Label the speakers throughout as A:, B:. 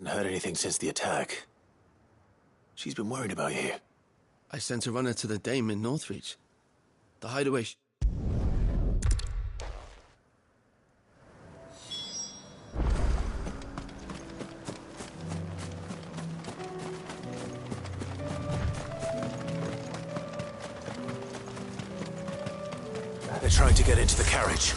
A: Haven't heard anything since the attack. She's been worried about you.
B: I sent a runner to the Dame in Northreach. The hideaway
A: They're trying to get into the carriage.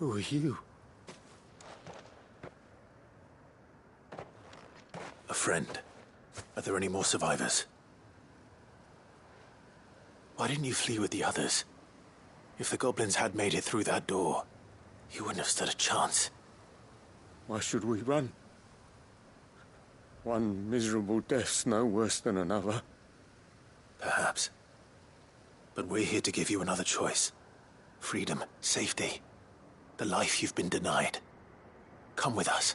B: Who are you?
A: A friend. Are there any more survivors? Why didn't you flee with the others? If the goblins had made it through that door, you wouldn't have stood a chance.
C: Why should we run? One miserable death's no worse than another.
A: Perhaps. But we're here to give you another choice. Freedom, safety, the life you've been denied. Come with us.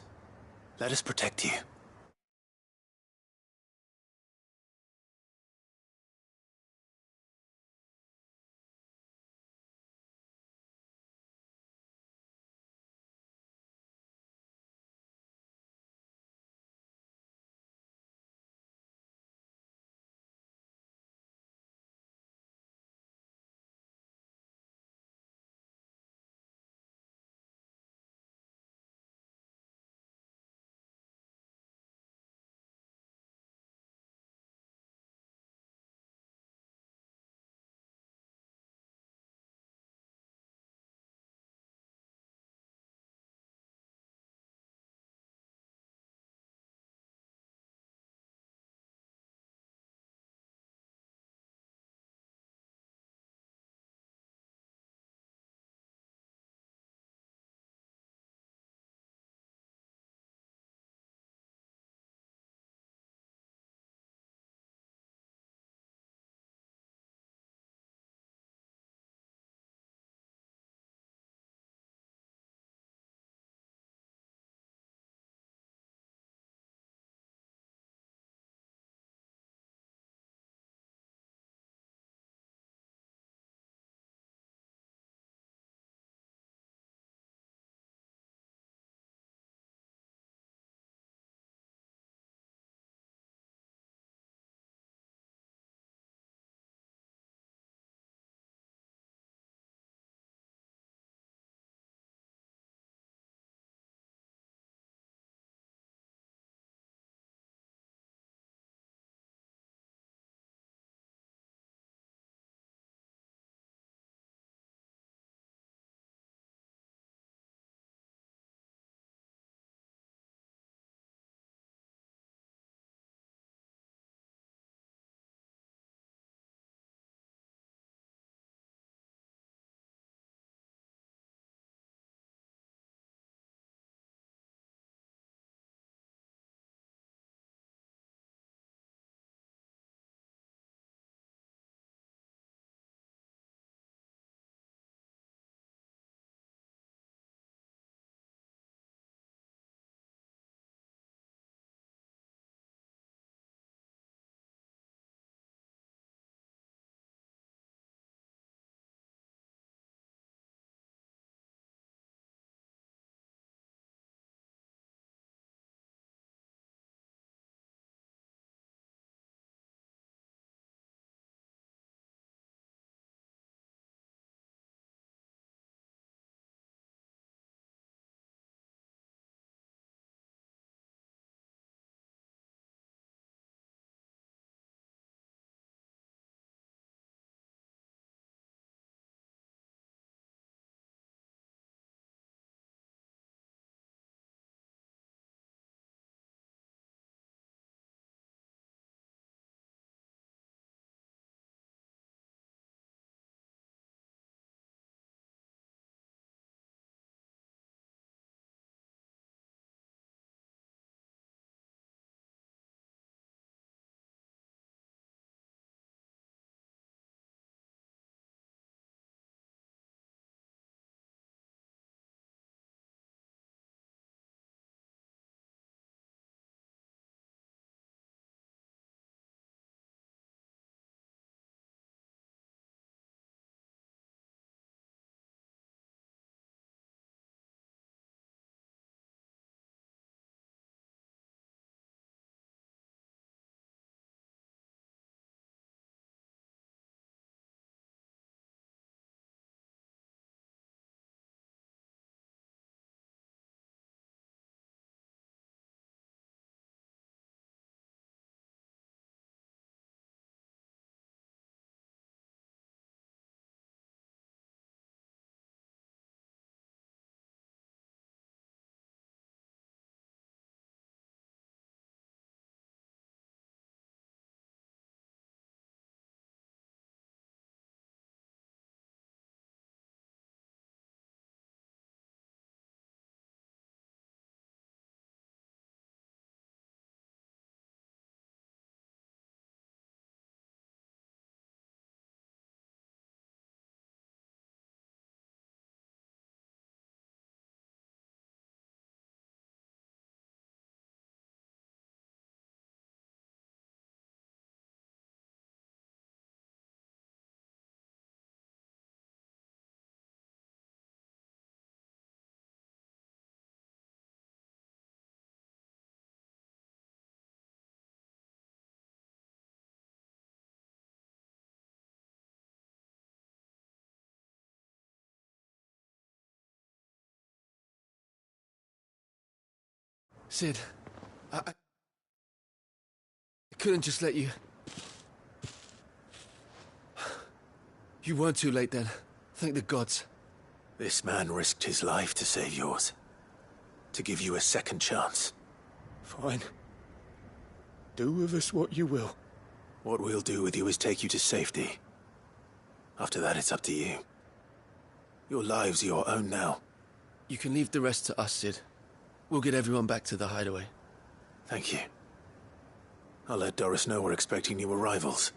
A: Let us protect you.
B: Sid, I couldn't just let you... You weren't too late then. Thank the gods.
A: This man risked his life to save yours. To give you a second chance.
C: Fine. Do with us what you will.
A: What we'll do with you is take you to safety. After that, it's up to you. Your lives are your own now.
B: You can leave the rest to us, Sid. We'll get everyone back to the hideaway.
A: Thank you. I'll let Doris know we're expecting new arrivals.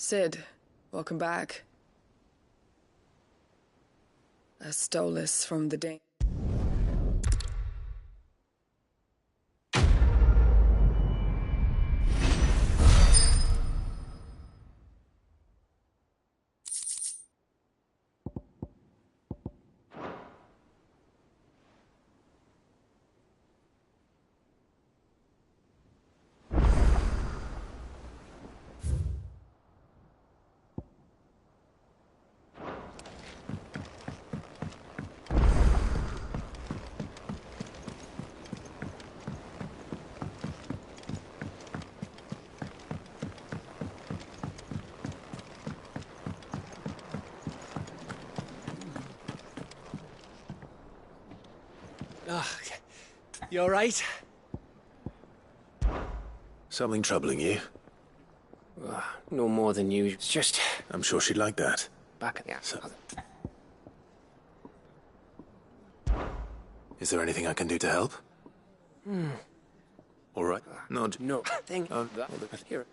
D: Cid, welcome back. I stole this from the Dane.
E: You all right?
A: Something troubling you?
E: No more than you. It's just
A: I'm sure she'd like that.
E: back at the
A: So, is there anything I can do to help? All right. Nod.
E: No thing. Here.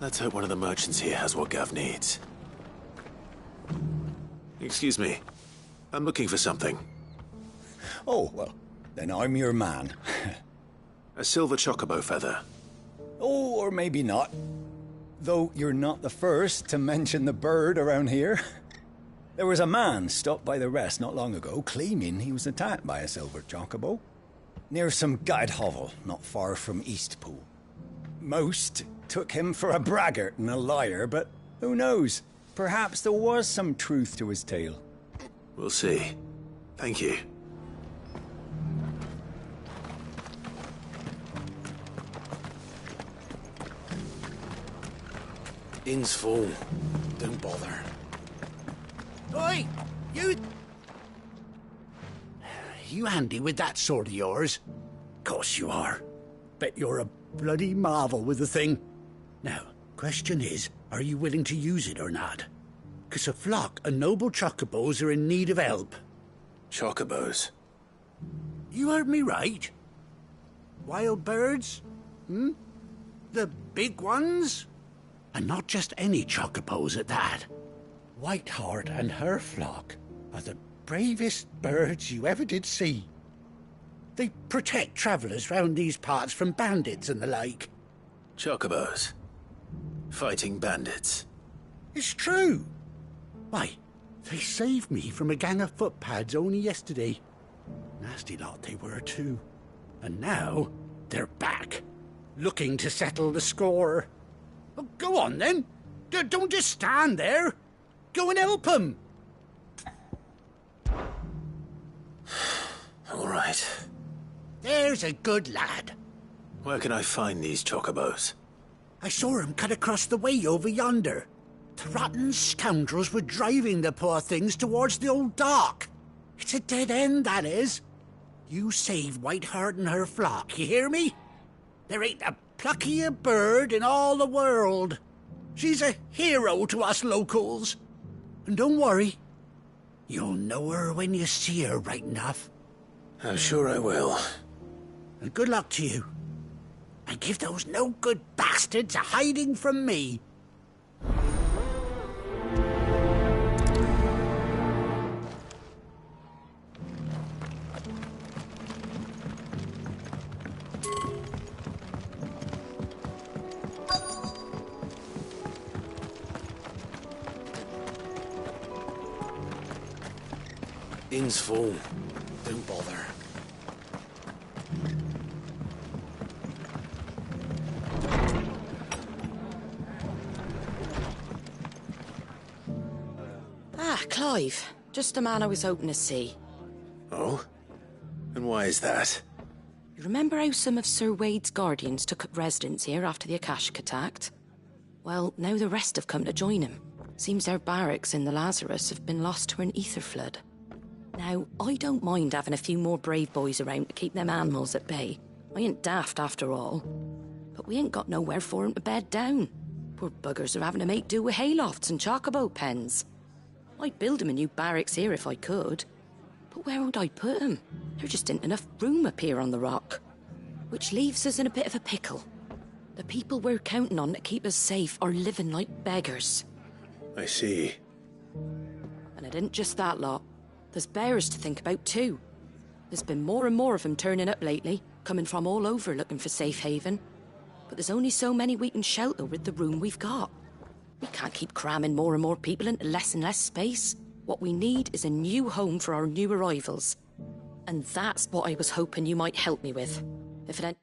A: Let's hope one of the merchants here has what Gav needs. Excuse me. I'm looking for something.
F: Oh, well, then I'm your man.
A: A silver chocobo feather.
F: Oh, or maybe not. Though you're not the first to mention the bird around here. There was a man stopped by the rest not long ago claiming he was attacked by a silver chocobo. Near some guide hovel not far from Eastpool. Most took him for a braggart and a liar, but who knows? Perhaps there was some truth to his tale.
A: We'll see. Thank you.
B: Inn's full. Don't bother.
G: Oi! You handy with that sword of yours? Course you are. Bet you're a bloody marvel with the thing. Now, question is, are you willing to use it or not? 'Cause a flock of noble chocobos are in need of help.
A: Chocobos?
G: You heard me right. Wild birds? The big ones? And not just any chocobos at that. Whiteheart and her flock are the bravest birds you ever did see. They protect travellers round these parts from bandits and the like.
A: Chocobos. Fighting bandits.
G: It's true. Why, they saved me from a gang of footpads only yesterday. Nasty lot they were too. And now they're back, looking to settle the score. Oh, go on then. Don't just stand there. Go and help them.
A: All right.
G: There's a good lad.
A: Where can I find these chocobos?
G: I saw him cut across the way over yonder. The rotten scoundrels were driving the poor things towards the old dock. It's a dead end, that is. You save Whiteheart and her flock, you hear me? There ain't a pluckier bird in all the world. She's a hero to us locals. And don't worry, you'll know her when you see her right enough.
A: I'm sure I will.
G: And good luck to you. And give those no-good bastards a hiding from me.
B: Inn's full. Don't bother.
H: Ah, Clive. Just the man I was hoping to see.
A: Oh? And why is that?
H: You remember how some of Sir Wade's guardians took up residence here after the Akashic attack? Well, now the rest have come to join him. Seems their barracks in the Lazarus have been lost to an ether flood. Now, I don't mind having a few more brave boys around to keep them animals at bay. I ain't daft after all. But we ain't got nowhere for 'em to bed down. Poor buggers are having to make do with haylofts and chocobo pens. I'd build 'em a new barracks here if I could. But where would I put 'em? There just ain't enough room up here on the rock. Which leaves us in a bit of a pickle. The people we're counting on to keep us safe are living like beggars.
A: I see.
H: And it ain't just that lot. There's bears to think about too. There's been more and more of them turning up lately, coming from all over looking for safe haven. But there's only so many we can shelter with the room we've got. We can't keep cramming more and more people into less and less space. What we need is a new home for our new arrivals. And that's what I was hoping you might help me with. If it ain't...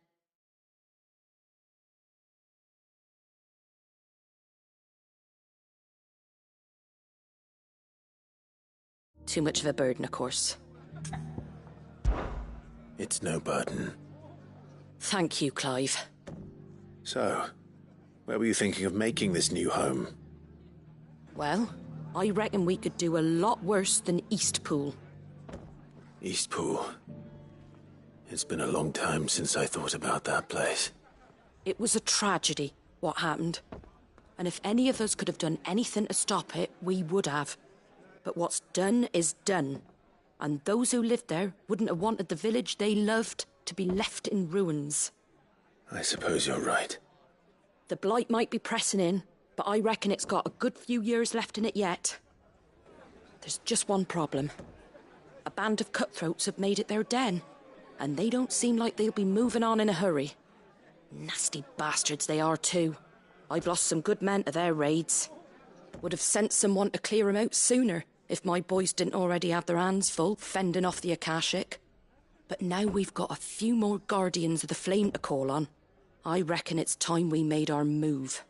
H: Too much of a burden, of course.
A: It's no burden.
H: Thank you, Clive.
A: So, where were you thinking of making this new home?
H: Well, I reckon we could do a lot worse than Eastpool.
A: Eastpool. It's been a long time since I thought about that place.
H: It was a tragedy, what happened. And if any of us could have done anything to stop it, we would have. But what's done is done. And those who lived there wouldn't have wanted the village they loved to be left in ruins.
A: I suppose you're right.
H: The blight might be pressing in, but I reckon it's got a good few years left in it yet. There's just one problem. A band of cutthroats have made it their den, and they don't seem like they'll be moving on in a hurry. Nasty bastards they are too. I've lost some good men to their raids. Would have sent someone to clear 'em out sooner, if my boys didn't already have their hands full fending off the Akashic. But now we've got a few more Guardians of the Flame to call on. I reckon it's time we made our move.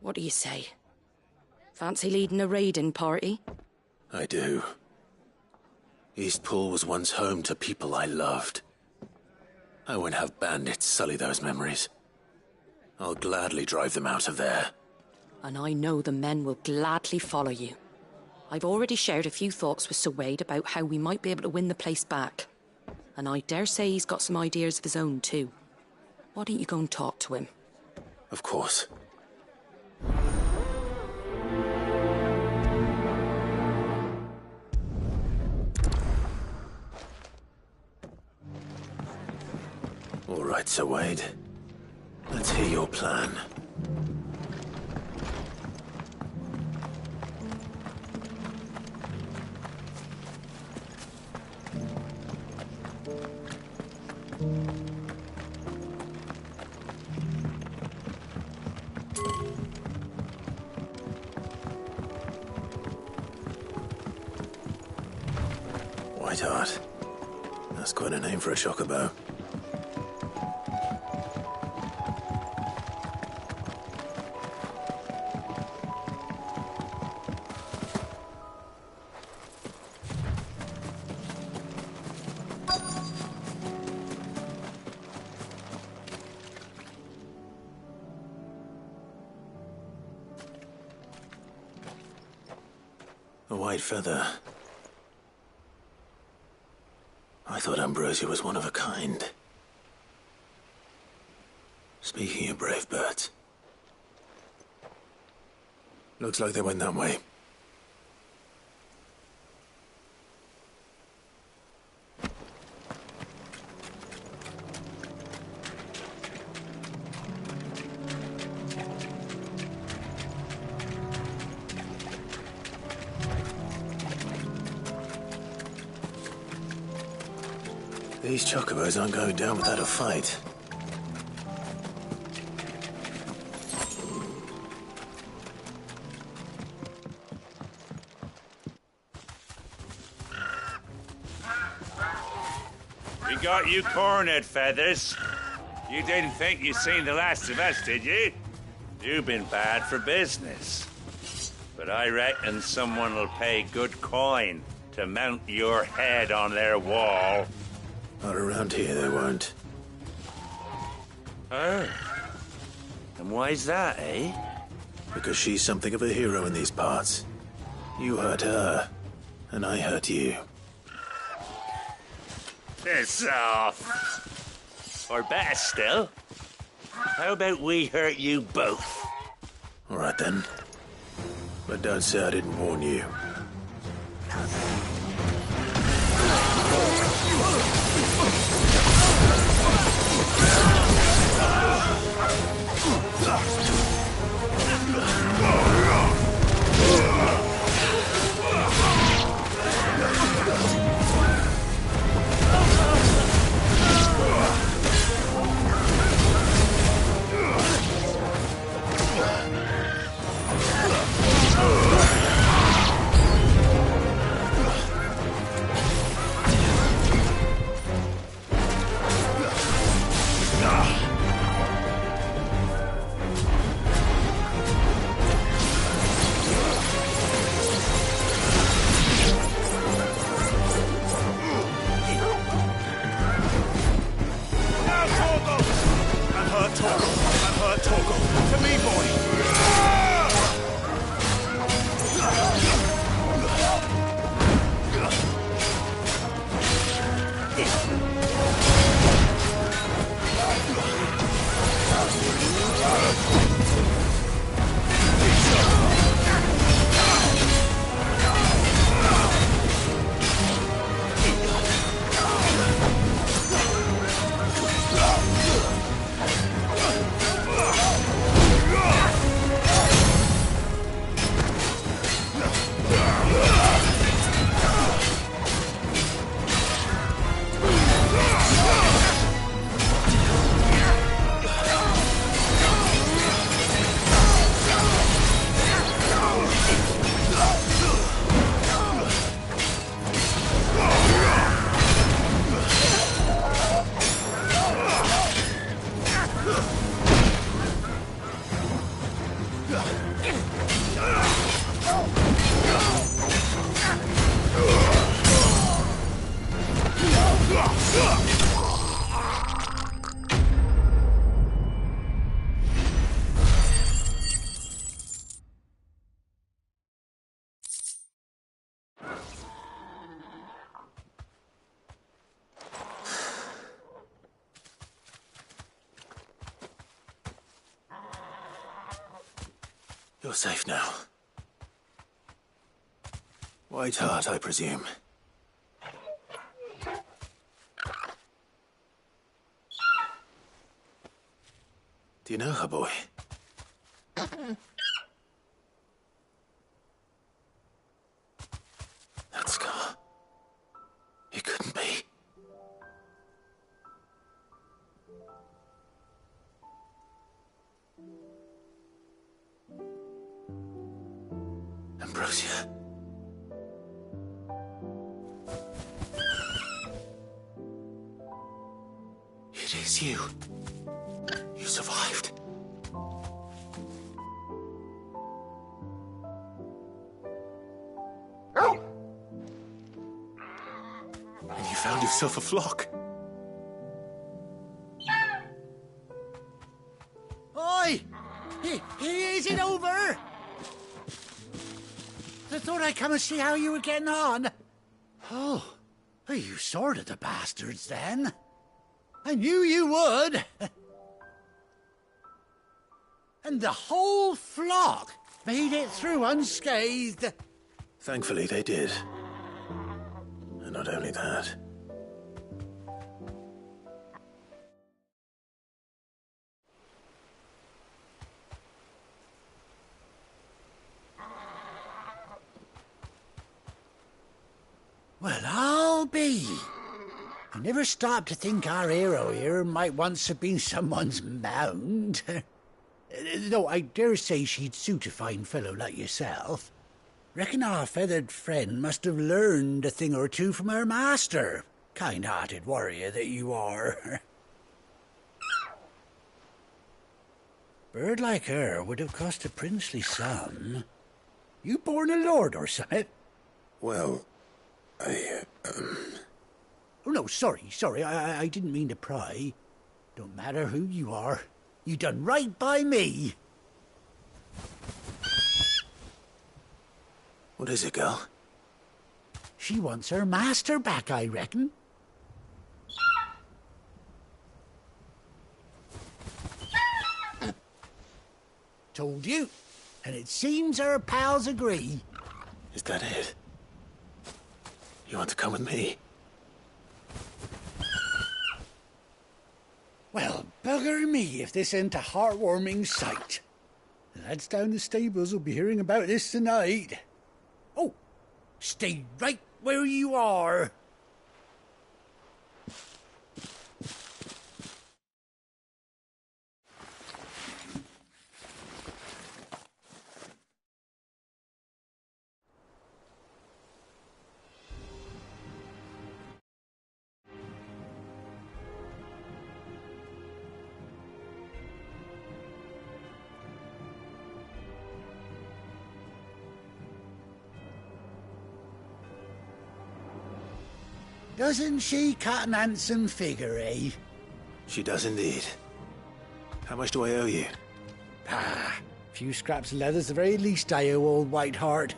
H: What do you say? Fancy leading a raiding party?
A: I do. Eastpool was once home to people I loved. I won't have bandits sully those memories. I'll gladly drive them out of there.
H: And I know the men will gladly follow you. I've already shared a few thoughts with Sir Wade about how we might be able to win the place back. And I dare say he's got some ideas of his own too. Why don't you go and talk to him?
A: Of course. All right, Sir Wade. Let's hear your plan. Whiteheart. That's quite a name for a chocobo. A white feather. I thought Ambrosia was one of a kind. Speaking of brave birds. Looks like they went that way. These chocobos aren't going down without a fight.
I: We got you cornered, Feathers. You didn't think you'd seen the last of us, did you? You've been bad for business. But I reckon someone will pay good coin to mount your head on their wall.
A: Not around here, they won't.
I: Oh. And why's that, eh?
A: Because she's something of a hero in these parts. You hurt her, and I hurt you.
I: Piss off! Or better still, how about we hurt you both?
A: All right then. But don't say I didn't warn you. You're safe now. White Heart, I presume. Do you know her, boy? That scar. It couldn't be. Ambrosia. It is you. You survived. And you found yourself a flock.
G: Oi! Is it over? I thought I'd come and see how you were getting on. Oh, you sorted the bastards then. I knew you would. And the whole flock made it through unscathed.
A: Thankfully, they did. And not only that.
G: Well, I'll be. I never stopped to think our hero here might once have been someone's mount. Though I dare say she'd suit a fine fellow like yourself. Reckon our feathered friend must have learned a thing or two from her master. Kind-hearted warrior that you are. Bird like her would have cost a princely sum. You born a lord or something?
A: Well,
G: Oh, no, sorry. I didn't mean to pry. Don't matter who you are. You done right by me.
A: What is it, girl?
G: She wants her master back, I reckon. Told you. And it seems her pals agree.
A: Is that it? You want to come with me?
G: Well, bugger me if this ain't a heartwarming sight. The lads down the stables will be hearing about this tonight. Oh, stay right where you are. Doesn't she cut an handsome figure, eh?
A: She does indeed. How much do I owe you?
G: Ah, a few scraps of leather's the very least I owe old Whiteheart.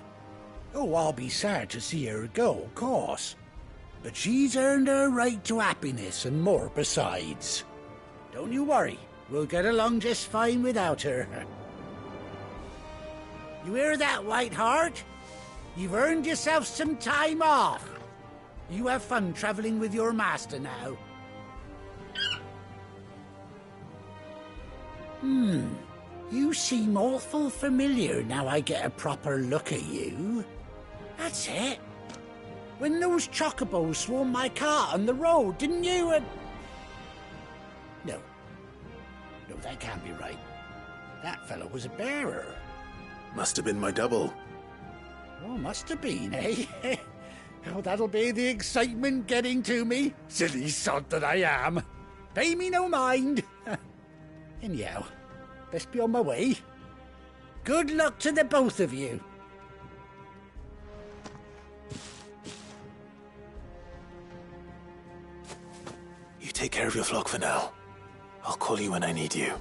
G: Oh, I'll be sad to see her go, of course. But she's earned her right to happiness and more besides. Don't you worry, we'll get along just fine without her. You hear that, Whiteheart? You've earned yourself some time off. You have fun traveling with your master now. You seem awful familiar now I get a proper look at you. That's it. When those chocobos swarmed my cart on the road, didn't you? No, that can't be right. That fellow was a bearer.
A: Must have been my double.
G: Oh, must have been, eh? Oh, that'll be the excitement getting to me. Silly sod that I am. Pay me no mind. Anyhow, best be on my way. Good luck to the both of you.
A: You take care of your flock for now. I'll call you when I need you.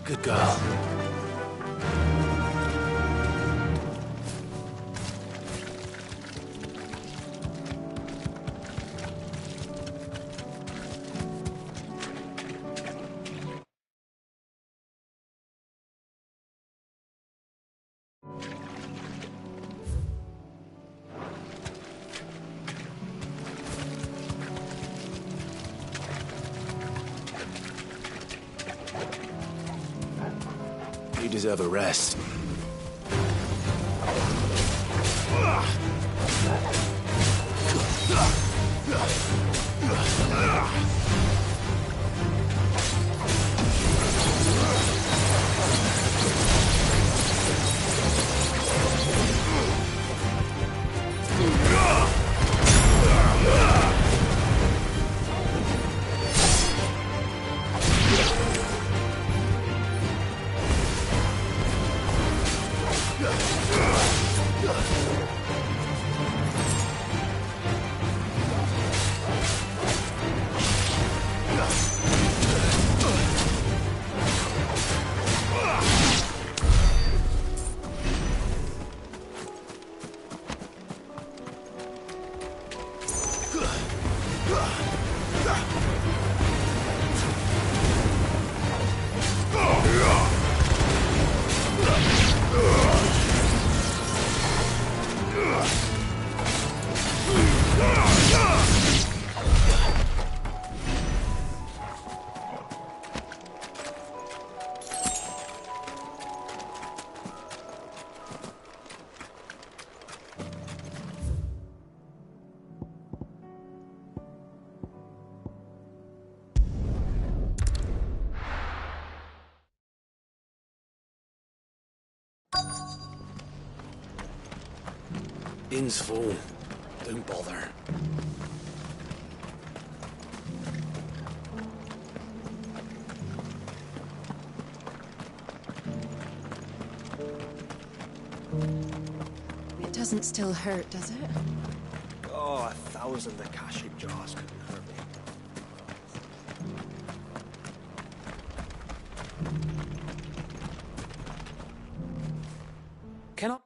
A: Good girl. You deserve a rest.
B: Inn's full. Don't bother.
J: It doesn't still hurt, does it?
K: Oh, 1,000 Akashic jars couldn't hurt me. Can I?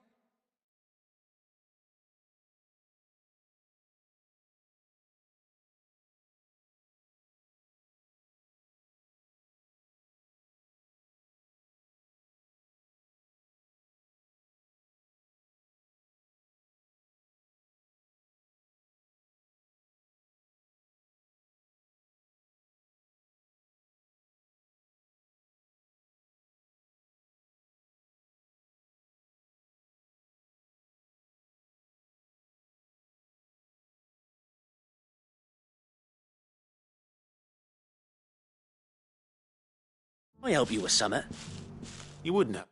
L: I help you with summit.
A: You wouldn't have.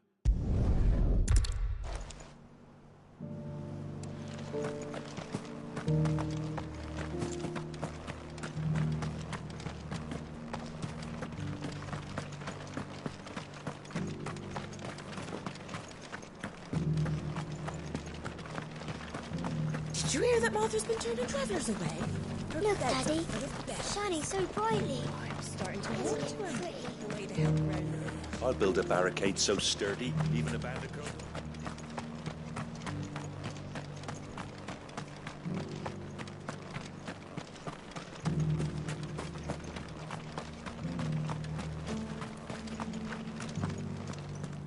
J: Did you hear that Martha's been turning travellers away?
M: Look, Daddy. Shining so brightly.
J: I'm starting to
M: Isn't
J: walk
M: it
J: to him.
M: pretty?
J: The way they help around.
K: I'll build a barricade so sturdy, even a bandicoot.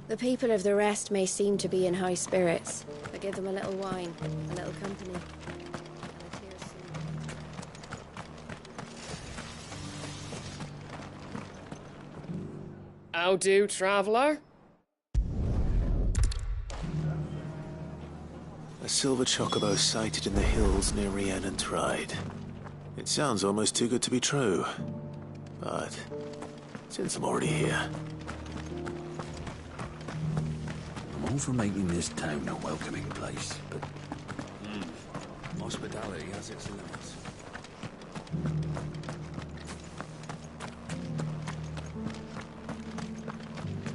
M: The people of the rest may seem to be in high spirits, but give them a little wine, a little company, and a tear soon.
N: How do, traveller?
A: A silver chocobo sighted in the hills near Rhiannon's Ride. It sounds almost too good to be true. But since I'm already here...
O: I'm all for making this town a welcoming place, but... hospitality has its limits.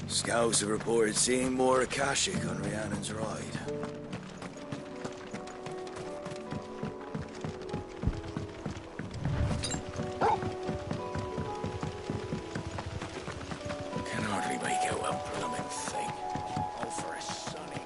P: Scouts have reported seeing more Akashic on Rhiannon's Ride.
A: Can hardly make out a blooming thing. Oh, for a sunny.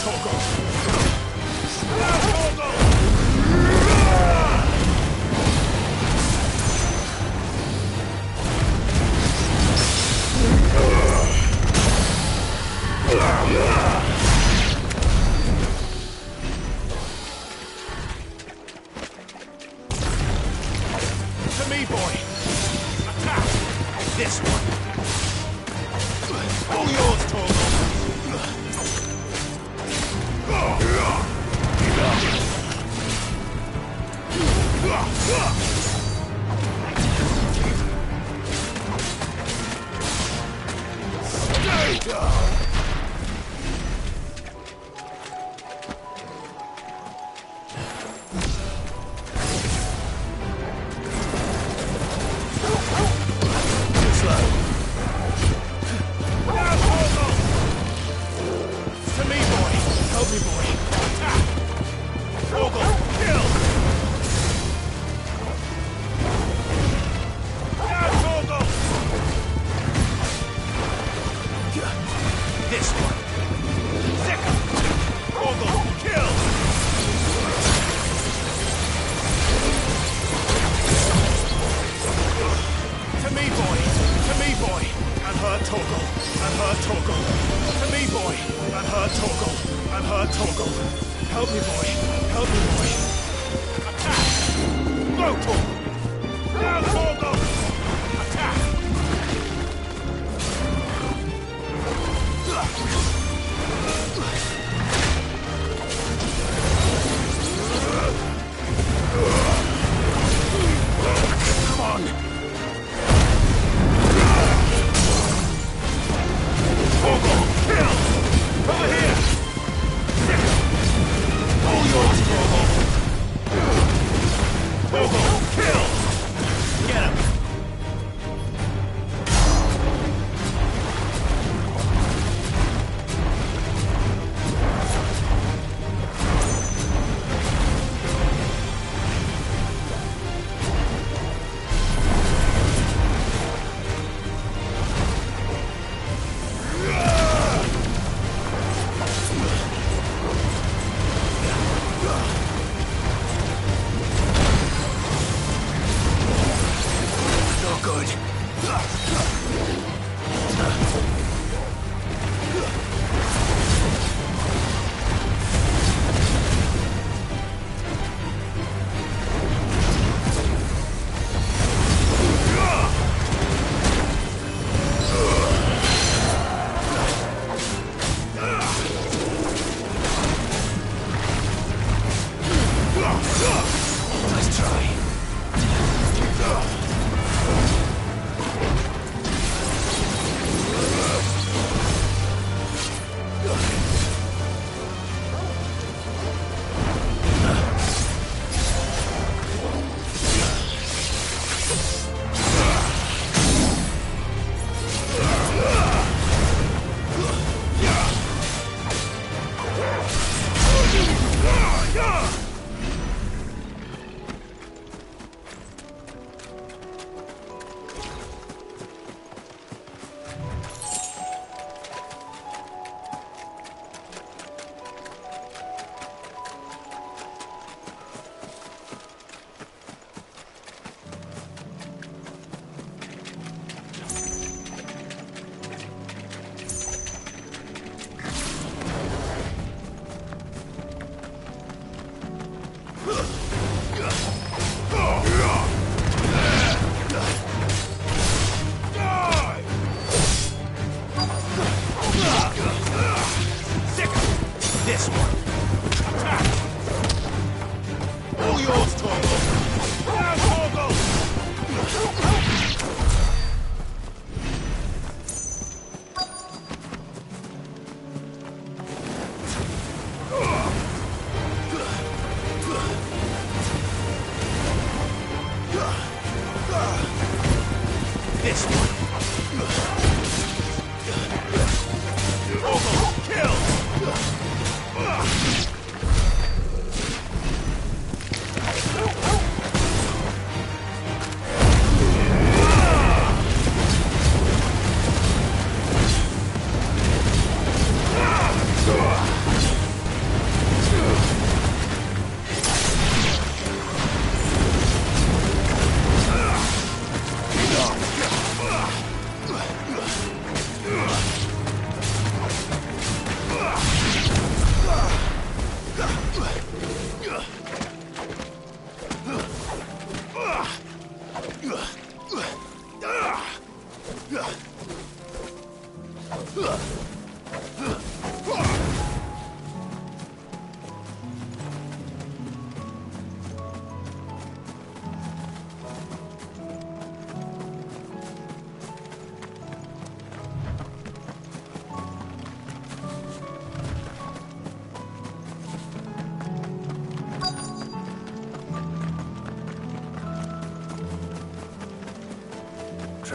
A: To me, boy! Attack! This one! All yours, Torgal! Stay down!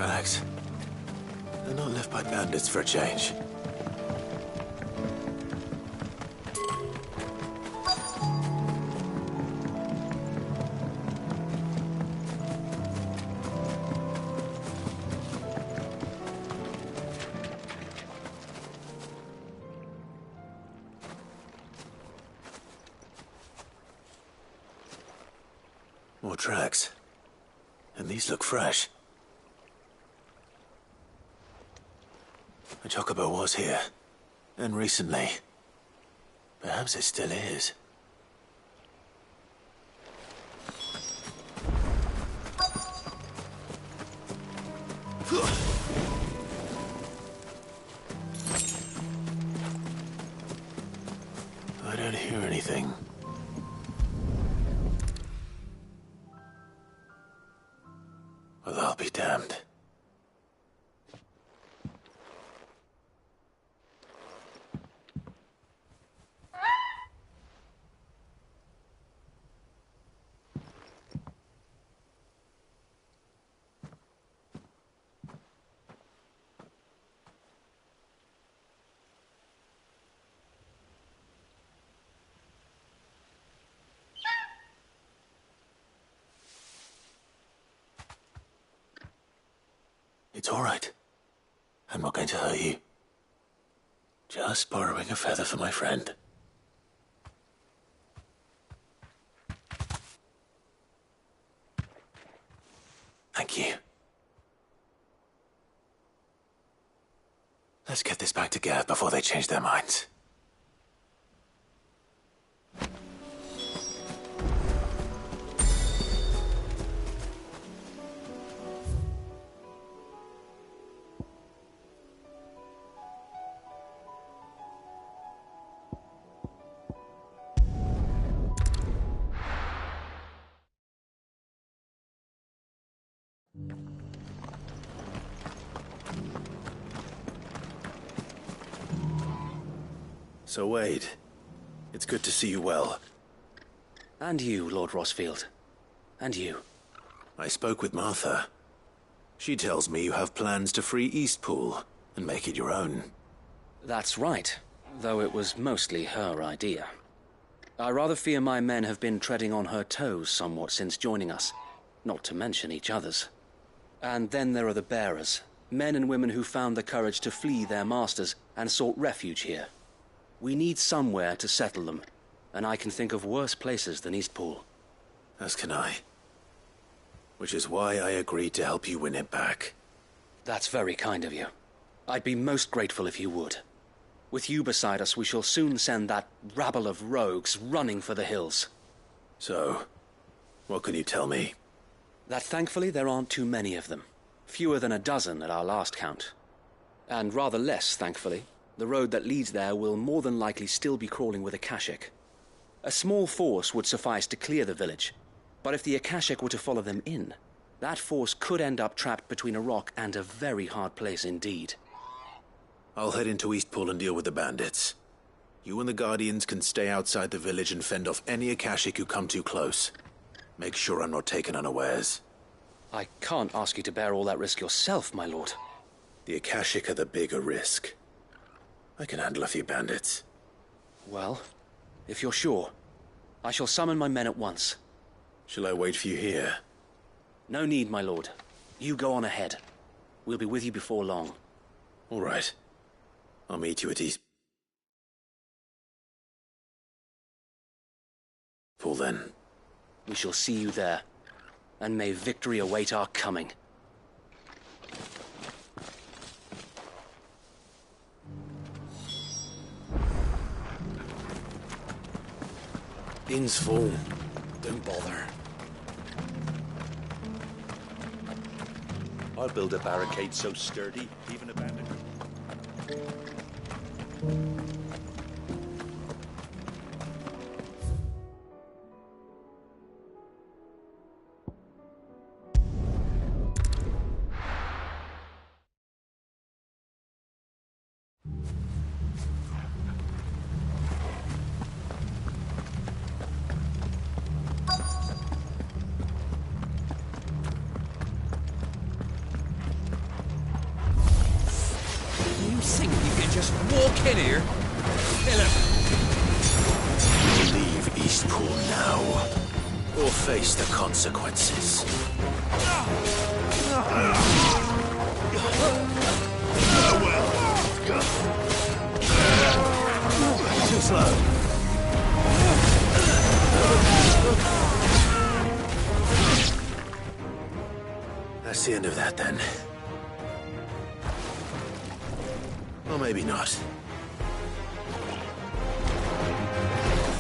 A: tracks. They're not left by bandits for a change. More tracks. And these look fresh. A chocobo was here. And recently. Perhaps it still is. I don't hear anything. Well, I'll be damned. It's all right. I'm not going to hurt you. Just borrowing a feather for my friend. Thank you. Let's get this back to Gav before they change their minds. So, Wade, it's good to see you well.
L: And you, Lord Rossfield. And you.
A: I spoke with Martha. She tells me you have plans to free Eastpool and make it your own.
L: That's right, though it was mostly her idea. I rather fear my men have been treading on her toes somewhat since joining us, not to mention each other's. And then there are the bearers, men and women who found the courage to flee their masters and sought refuge here. We need somewhere to settle them, and I can think of worse places than Eastpool.
A: As can I. Which is why I agreed to help you win it back.
L: That's very kind of you. I'd be most grateful if you would. With you beside us, we shall soon send that rabble of rogues running for the hills.
A: So, what can you tell me?
L: That thankfully there aren't too many of them. Fewer than a dozen at our last count. And rather less, thankfully. The road that leads there will more than likely still be crawling with Akashic. A small force would suffice to clear the village, but if the Akashic were to follow them in, that force could end up trapped between a rock and a very hard place indeed.
A: I'll head into Eastpool and deal with the bandits. You and the Guardians can stay outside the village and fend off any Akashic who come too close. Make sure I'm not taken unawares.
L: I can't ask you to bear all that risk yourself, my lord.
A: The Akashic are the bigger risk. I can handle a few bandits.
L: Well, if you're sure, I shall summon my men at once.
A: Shall I wait for you here?
L: No need, my lord. You go on ahead. We'll be with you before long.
A: All right. I'll meet you at Eastpool then.
L: We shall see you there, and may victory await our coming.
O: Inn's full. Don't bother.
Q: I'll build a barricade so sturdy, even a bandit.
R: in here. Kill him.
A: Leave Eastpool now, or face the consequences. Too slow. That's the end of that, then. Or maybe not.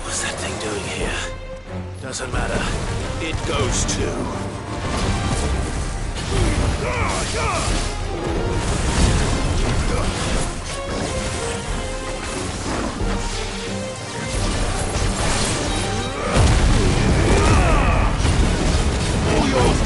A: What's that thing doing here? Doesn't matter. It goes too. All yours,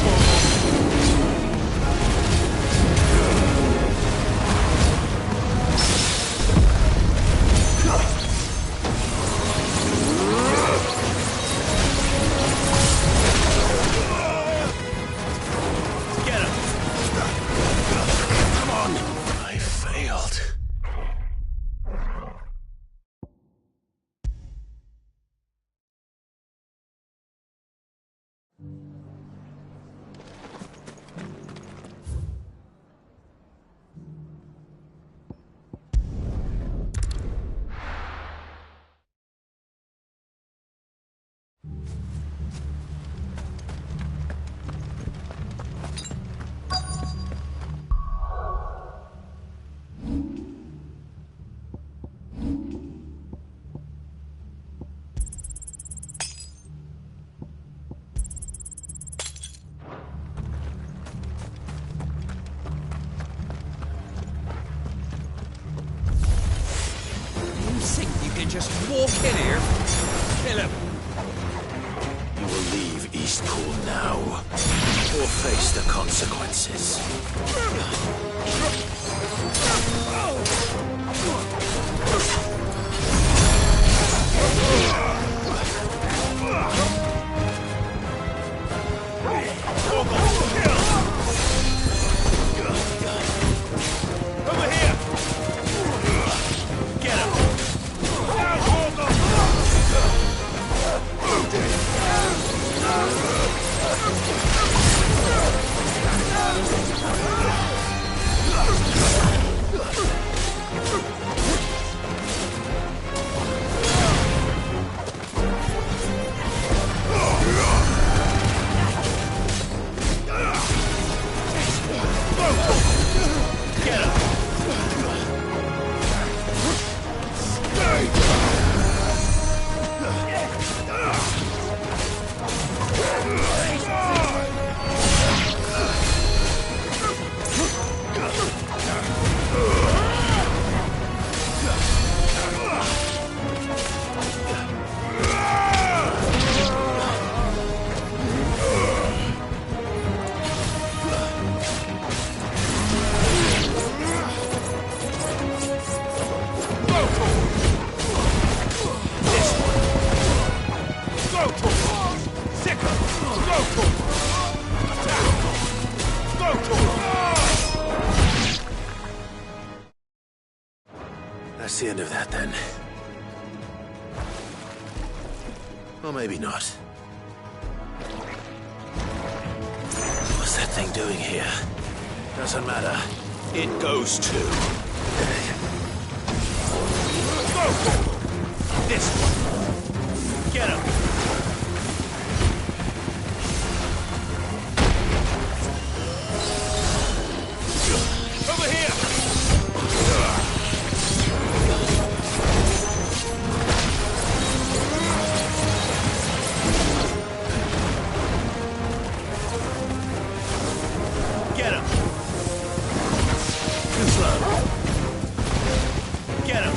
R: Just walk in here. Kill him.
A: You will leave Eastpool now, or face the consequences.
I: Over here! Get him!
A: That's the end of that, then. Or maybe not. What's that thing doing here? Doesn't matter. It goes too.
I: This one. Get him. Over here. Get him. Too slow. Get him.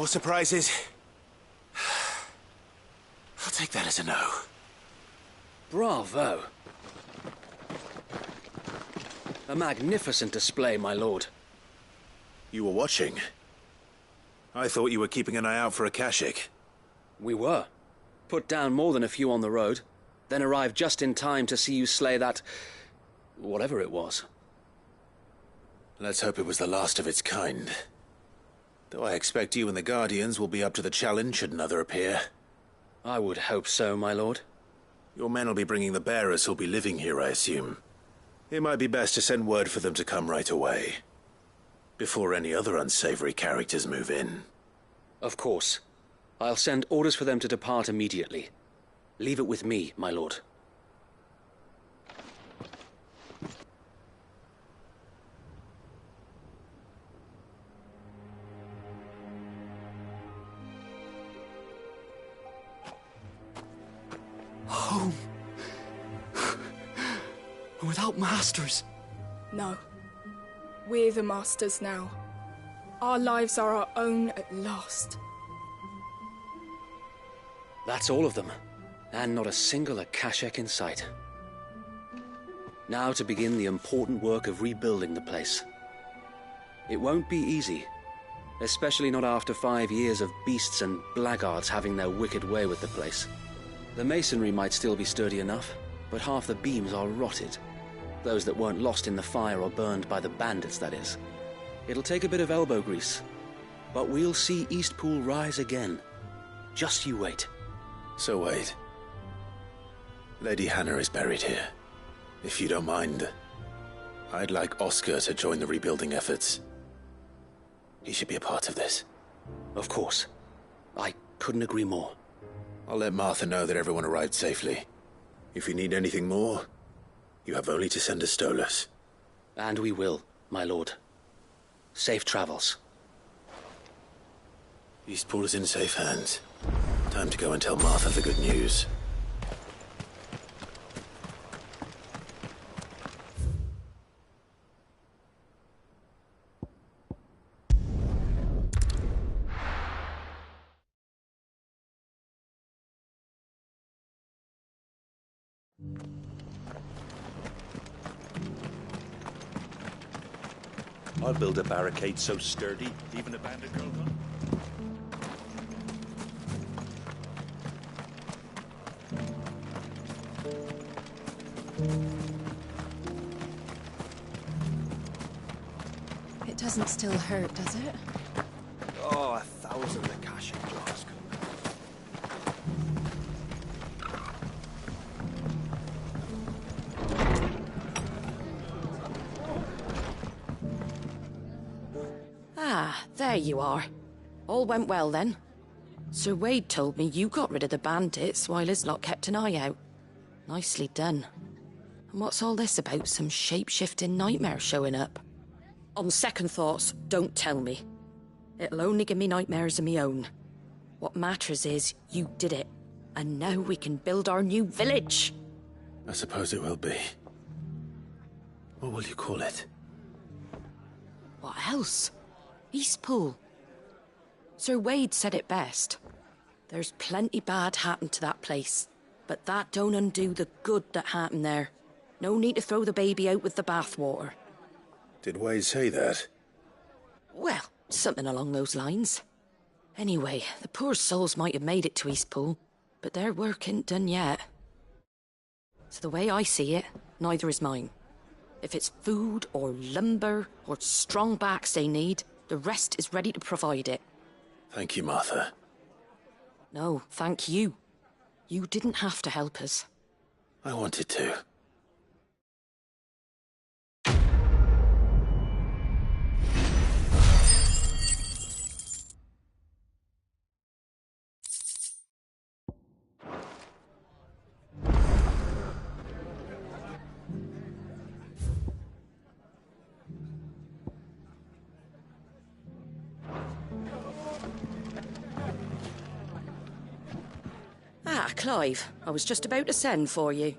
A: More surprises? I'll take that as a no.
L: Bravo. A magnificent display, my lord.
A: You were watching. I thought you were keeping an eye out for a Kashik.
L: We were. Put down more than a few on the road, then arrived just in time to see you slay that... whatever it was.
A: Let's hope it was the last of its kind. Though I expect you and the Guardians will be up to the challenge should another appear.
L: I would hope so, my lord.
A: Your men will be bringing the bearers who'll be living here, I assume. It might be best to send word for them to come right away, before any other unsavory characters move in.
L: Of course. I'll send orders for them to depart immediately. Leave it with me, my lord.
B: Home. Without masters.
S: No. We're the masters now. Our lives are our own at last.
L: That's all of them, and not a single Akashek in sight. Now to begin the important work of rebuilding the place. It won't be easy, especially not after 5 years of beasts and blackguards having their wicked way with the place. The masonry might still be sturdy enough, but half the beams are rotted. Those that weren't lost in the fire or burned by the bandits, that is. It'll take a bit of elbow grease, but we'll see Eastpool rise again. Just you wait.
A: So wait. Lady Hannah is buried here. If you don't mind, I'd like Oscar to join the rebuilding efforts. He should be a part of this.
L: Of course. I couldn't agree more.
A: I'll let Martha know that everyone arrived safely. If you need anything more, you have only to send a Stolas.
L: And we will, my lord. Safe travels.
A: Eastpool is in safe hands. Time to go and tell Martha the good news.
Q: I'll build a barricade so sturdy, even a bandit girl can't.
J: It doesn't still hurt, does it?
K: Oh, 1,000 Akashic jaws.
H: Ah, there you are. All went well then. Sir Wade told me you got rid of the bandits while his lot kept an eye out. Nicely done. And what's all this about some shape-shifting nightmare showing up? On second thoughts, don't tell me. It'll only give me nightmares of me own. What matters is you did it, and now we can build our new village.
A: I suppose it will be. What will you call it?
H: What else? Eastpool. Sir Wade said it best. There's plenty bad happened to that place, but that don't undo the good that happened there. No need to throw the baby out with the bathwater.
A: Did Wade say that?
H: Well, something along those lines. Anyway, the poor souls might have made it to Eastpool, but their work ain't done yet. So the way I see it, neither is mine. If it's food or lumber or strong backs they need, the rest is ready to provide it.
A: Thank you, Martha.
H: No, thank you. You didn't have to help us.
A: I wanted to.
H: Ah, Clive, I was just about to send for you.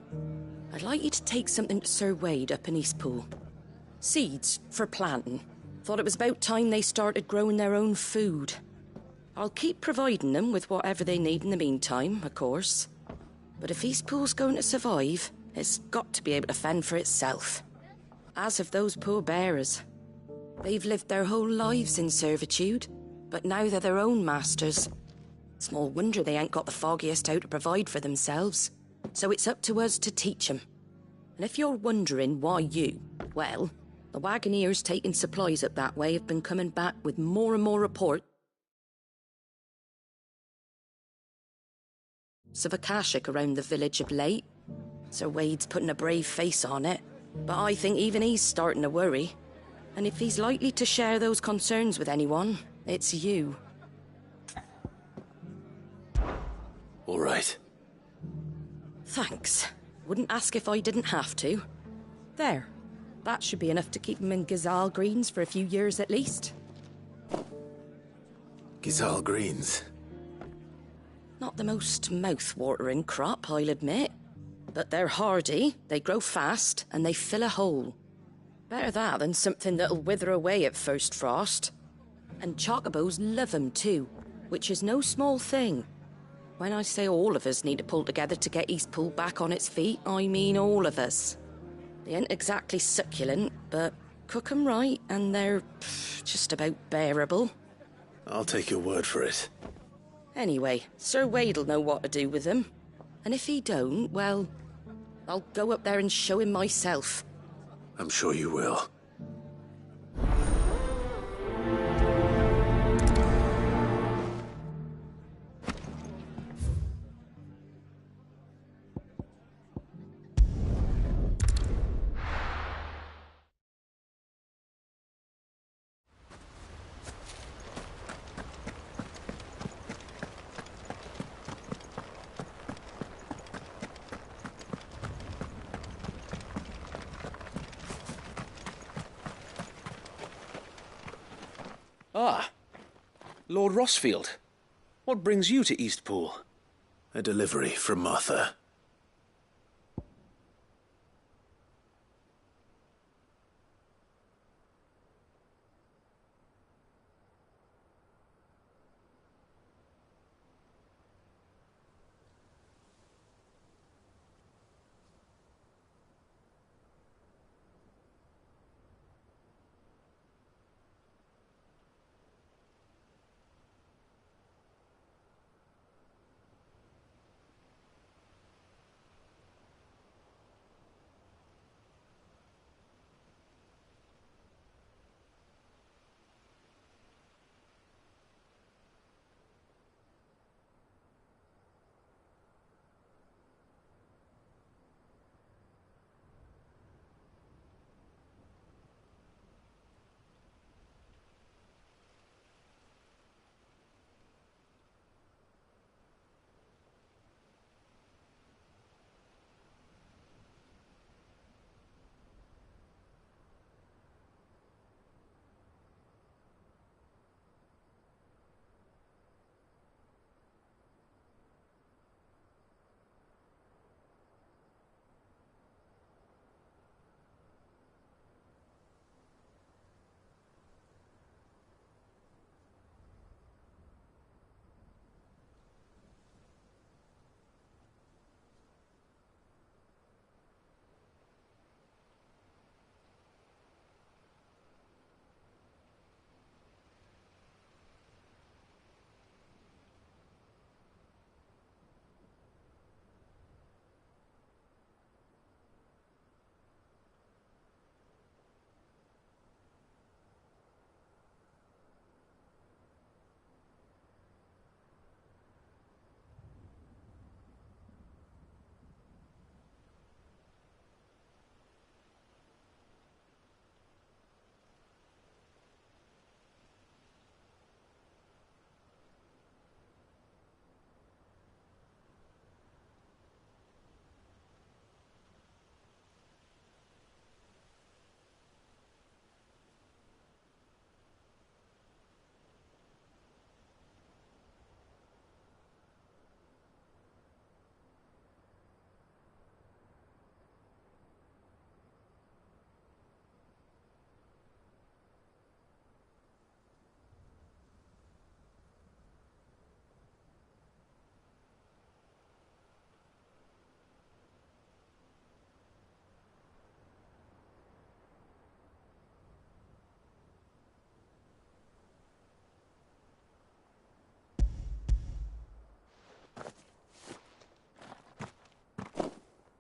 H: I'd like you to take something to Sir Wade up in Eastpool. Seeds for planting. Thought it was about time they started growing their own food. I'll keep providing them with whatever they need in the meantime, of course. But if Eastpool's going to survive, it's got to be able to fend for itself. As of those poor bearers. They've lived their whole lives in servitude, but now they're their own masters. Small wonder they ain't got the foggiest how to provide for themselves. So it's up to us to teach 'em. And if you're wondering why well, the wagoneers taking supplies up that way have been coming back with more and more reports of Akashic around the village of late. Sir Wade's putting a brave face on it, but I think even he's starting to worry. And if he's likely to share those concerns with anyone, it's you.
A: All right.
H: Thanks. Wouldn't ask if I didn't have to. There. That should be enough to keep him in Gazal Greens for a few years at least.
A: Gazal Greens?
H: Not the most mouth-watering crop, I'll admit. But they're hardy, they grow fast, and they fill a hole. Better that than something that'll wither away at first frost. And chocobos love 'em too, which is no small thing. When I say all of us need to pull together to get Eastpool back on its feet, I mean all of us. They ain't exactly succulent, but cook 'em right and they're just about bearable.
A: I'll take your word for it.
H: Anyway, Sir Wade'll know what to do with them. And if he don't, well, I'll go up there and show him myself.
A: I'm sure you will.
L: Ah, Lord Rossfield. What brings you to Eastpool?
A: A delivery from Martha.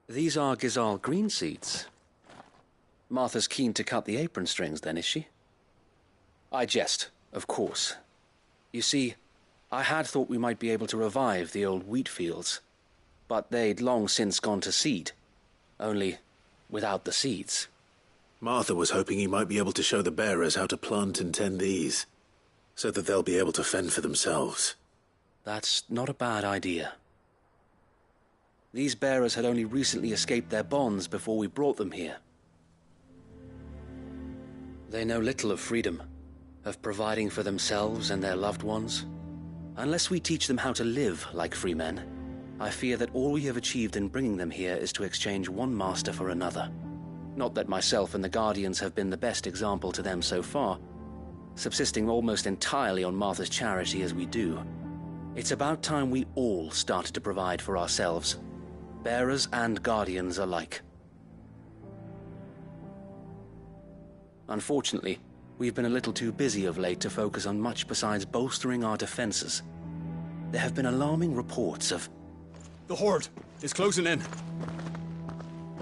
L: These are Gizal green seeds. Martha's keen to cut the apron strings, then, is she? I jest, of course. You see, I had thought we might be able to revive the old wheat fields, but they'd long since gone to seed, only without the seeds.
A: Martha was hoping he might be able to show the bearers how to plant and tend these, so that they'll be able to fend for themselves.
L: That's not a bad idea. These bearers had only recently escaped their bonds before we brought them here. They know little of freedom, of providing for themselves and their loved ones. Unless we teach them how to live like free men, I fear that all we have achieved in bringing them here is to exchange one master for another. Not that myself and the Guardians have been the best example to them so far, subsisting almost entirely on Martha's charity as we do. It's about time we all started to provide for ourselves, bearers and Guardians alike. Unfortunately, we've been a little too busy of late to focus on much besides bolstering our defenses. There have been alarming reports of...
R: The Horde is closing in.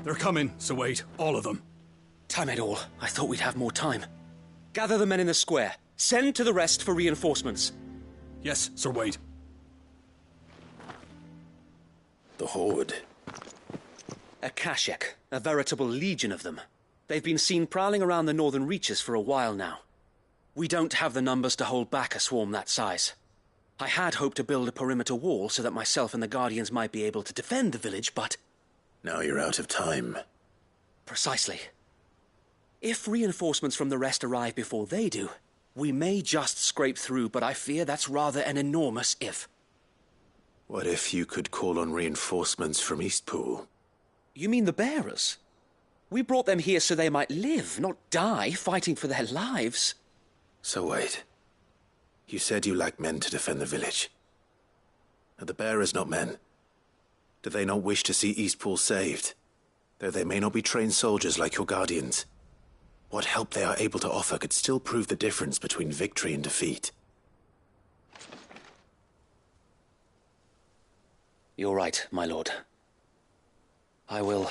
R: They're coming, so wait, all of them.
L: Time it all. I thought we'd have more time. Gather the men in the square. Send to the rest for reinforcements.
R: Yes, Sir Wade.
A: The Horde.
L: A Kashek, a veritable legion of them. They've been seen prowling around the northern reaches for a while now. We don't have the numbers to hold back a swarm that size. I had hoped to build a perimeter wall so that myself and the Guardians might be able to defend the village, but...
A: Now you're out of time.
L: Precisely. If reinforcements from the rest arrive before they do, we may just scrape through, but I fear that's rather an enormous if.
A: What if you could call on reinforcements from Eastpool?
L: You mean the bearers? We brought them here so they might live, not die, fighting for their lives.
A: So wait. You said you lack men to defend the village. Are the bearers not men? Do they not wish to see Eastpool saved? Though they may not be trained soldiers like your Guardians. What help they are able to offer could still prove the difference between victory and defeat.
L: You're right, my lord. I will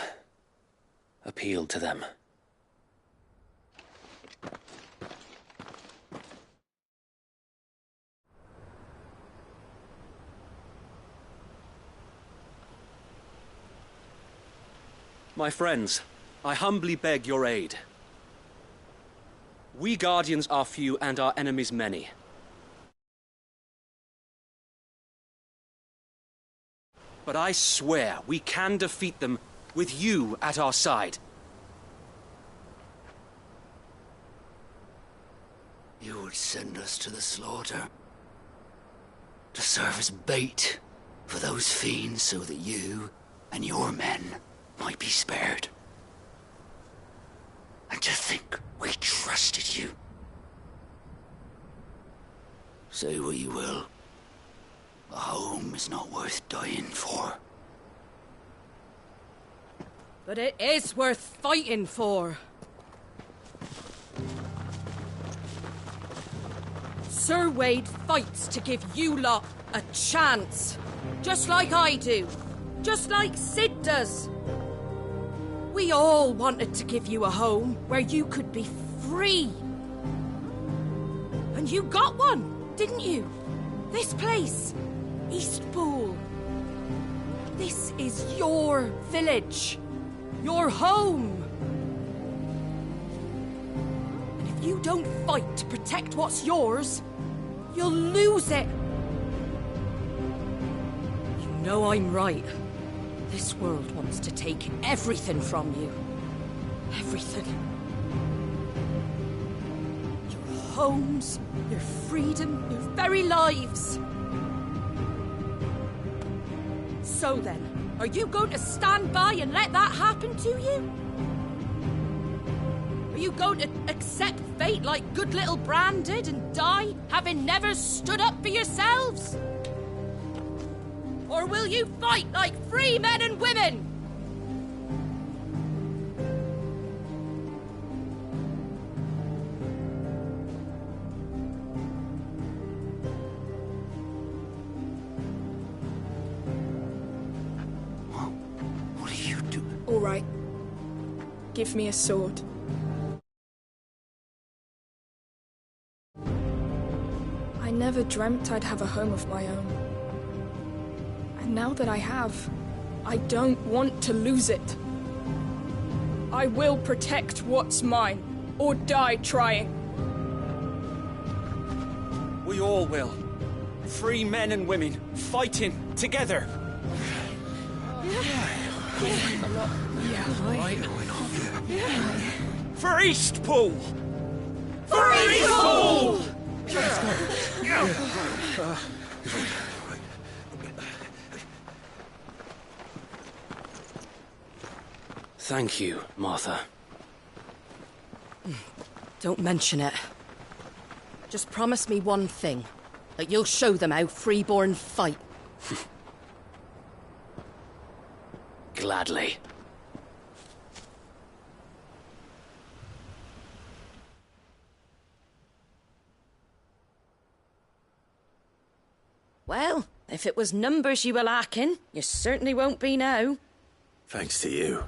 L: appeal to them. My friends, I humbly beg your aid. We Guardians are few and our enemies many. But I swear we can defeat them with you at our side.
T: You would send us to the slaughter, to serve as bait for those fiends so that you and your men might be spared. And to think we trusted you. Say what you will. A home is not worth dying for.
H: But it is worth fighting for. Sir Wade fights to give you lot a chance. Just like I do. Just like Sid does. We all wanted to give you a home where you could be free. And you got one, didn't you? This place, Eastpool. This is your village. Your home. And if you don't fight to protect what's yours, you'll lose it. You know I'm right. This world wants to take everything from you. Everything. Your homes, your freedom, your very lives. So then, are you going to stand by and let that happen to you? Are you going to accept fate like good little Bran did and die, having never stood up for yourselves? Or will you fight like free men and women?
T: What are you doing?
S: All right. Give me a sword. I never dreamt I'd have a home of my own. And now that I have, I don't want to lose it. I will protect what's mine, or die trying.
L: We all will. Free men and women, fighting together. For Eastpool! For Eastpool! Thank you, Martha.
H: Don't mention it. Just promise me one thing. That you'll show them how freeborn fight.
L: Gladly.
H: Well, if it was numbers you were lacking, you certainly won't be now.
A: Thanks to you.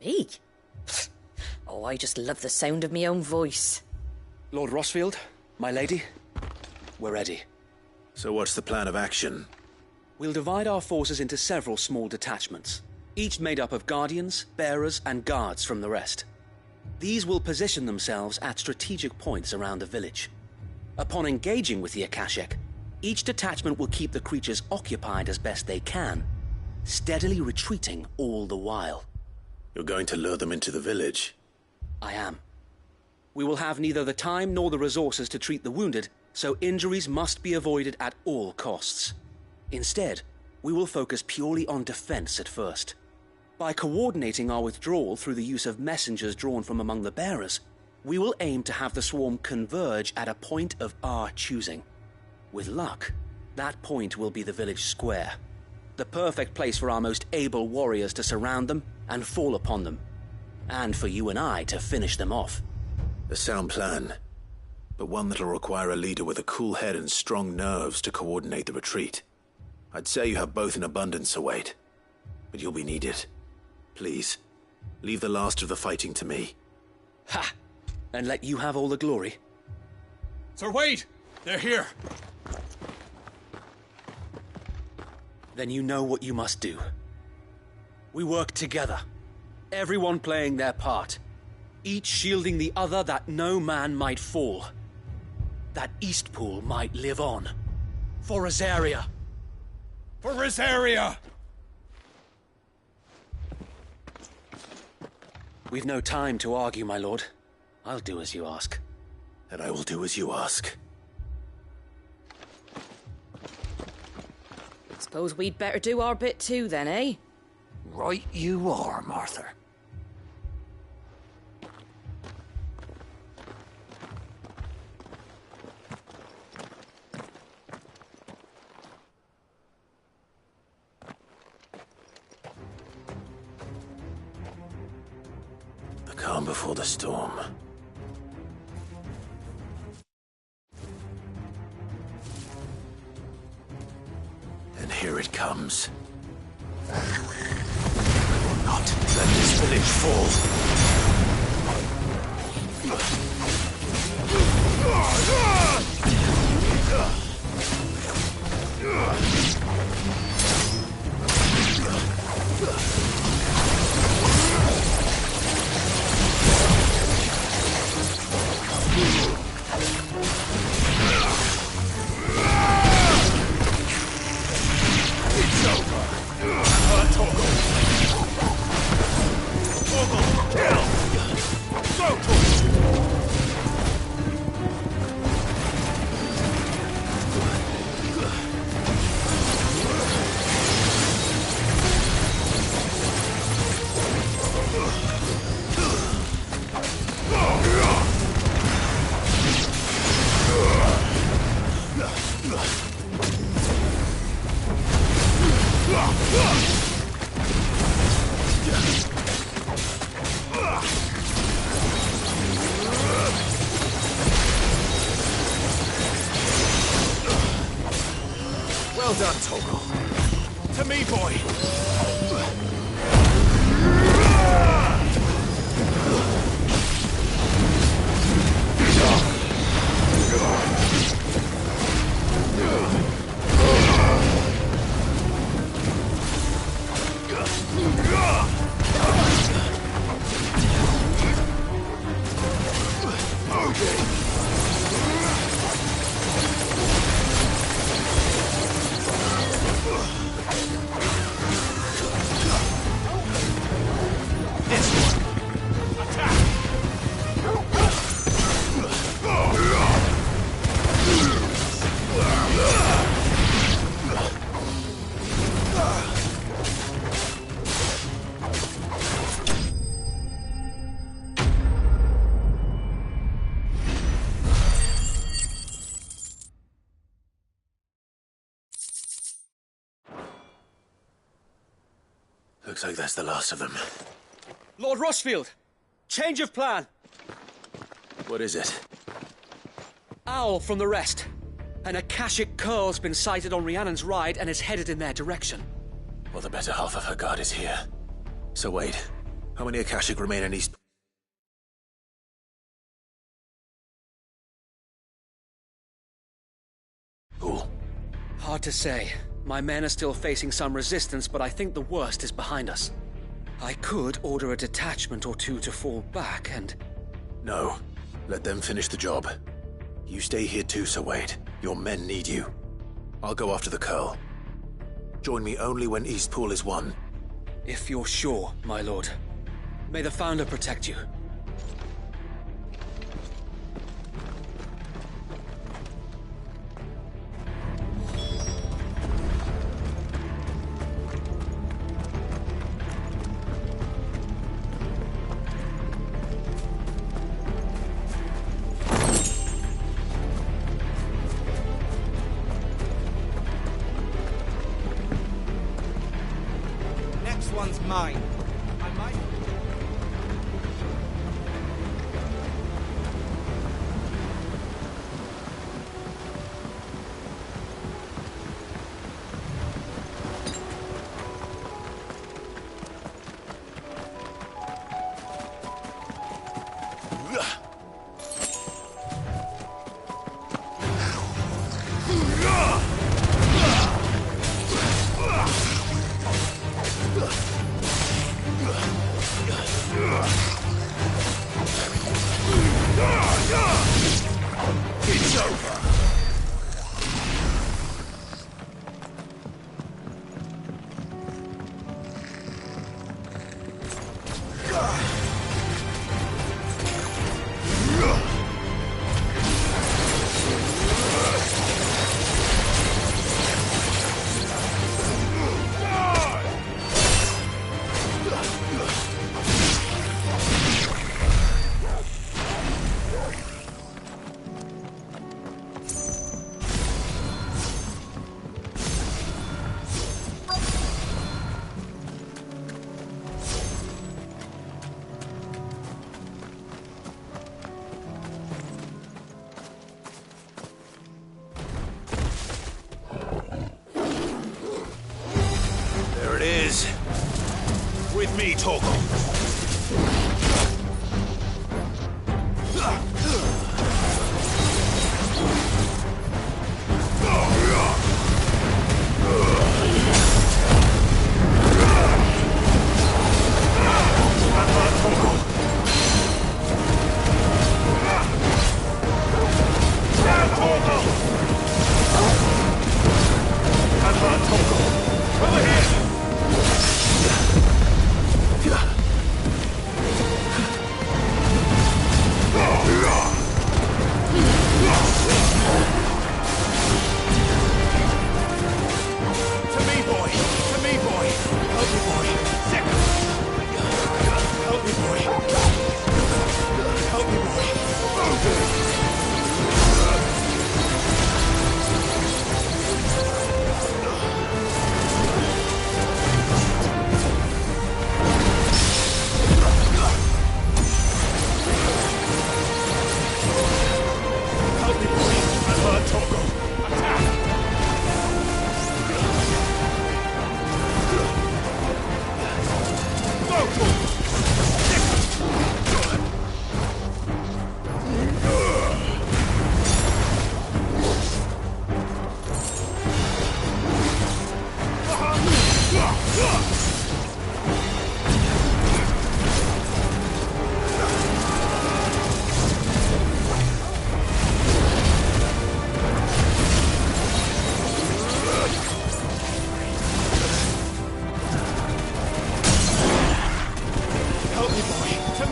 H: Me? Oh, I just love the sound of my own voice.
L: Lord Rossfield, my lady, we're ready.
A: So what's the plan of action?
L: We'll divide our forces into several small detachments, each made up of guardians, bearers, and guards from the rest. These will position themselves at strategic points around the village. Upon engaging with the Akashic, each detachment will keep the creatures occupied as best they can, steadily retreating all the while.
A: You're going to lure them into the village?
L: I am. We will have neither the time nor the resources to treat the wounded, so injuries must be avoided at all costs. Instead, we will focus purely on defense at first. By coordinating our withdrawal through the use of messengers drawn from among the bearers, we will aim to have the swarm converge at a point of our choosing. With luck, that point will be the village square, the perfect place for our most able warriors to surround them and fall upon them, and for you and I to finish them off.
A: A sound plan, but one that'll require a leader with a cool head and strong nerves to coordinate the retreat. I'd say you have both in abundance, await, but you'll be needed. Please, leave the last of the fighting to me.
L: Ha! And let you have all the glory?
R: Sir Wade! They're here!
L: Then you know what you must do. We work together, everyone playing their part, each shielding the other that no man might fall, that Eastpool might live on. For Rosaria!
R: For Rosaria!
L: We've no time to argue, my lord. I'll do as you ask.
A: And I will do as you ask.
H: Suppose we'd better do our bit too, then, eh?
T: Right you are, Martha.
A: The calm before the storm. And here it comes. I will not let this village fall. It's over. Toggle. Kill. Go to Well done, Toggle. To me, boy. Looks like that's the last of them.
L: Lord Rossfield! Change of plan!
A: What is it?
L: Owl from the rest. An Akashic Curl's been sighted on Rhiannon's ride and is headed in their direction.
A: Well, the better half of her guard is here. So wait, how many Akashic remain in East... Who?
L: Hard to say. My men are still facing some resistance, but I think the worst is behind us. I could order a detachment or two to fall back and...
A: No. Let them finish the job. You stay here too, Sir Wade. Your men need you. I'll go after the Curl. Join me only when Eastpool is won.
L: If you're sure, my lord. May the Founder protect you.
K: One's mine. I might...
A: It's over! With me, Torgal. Over here!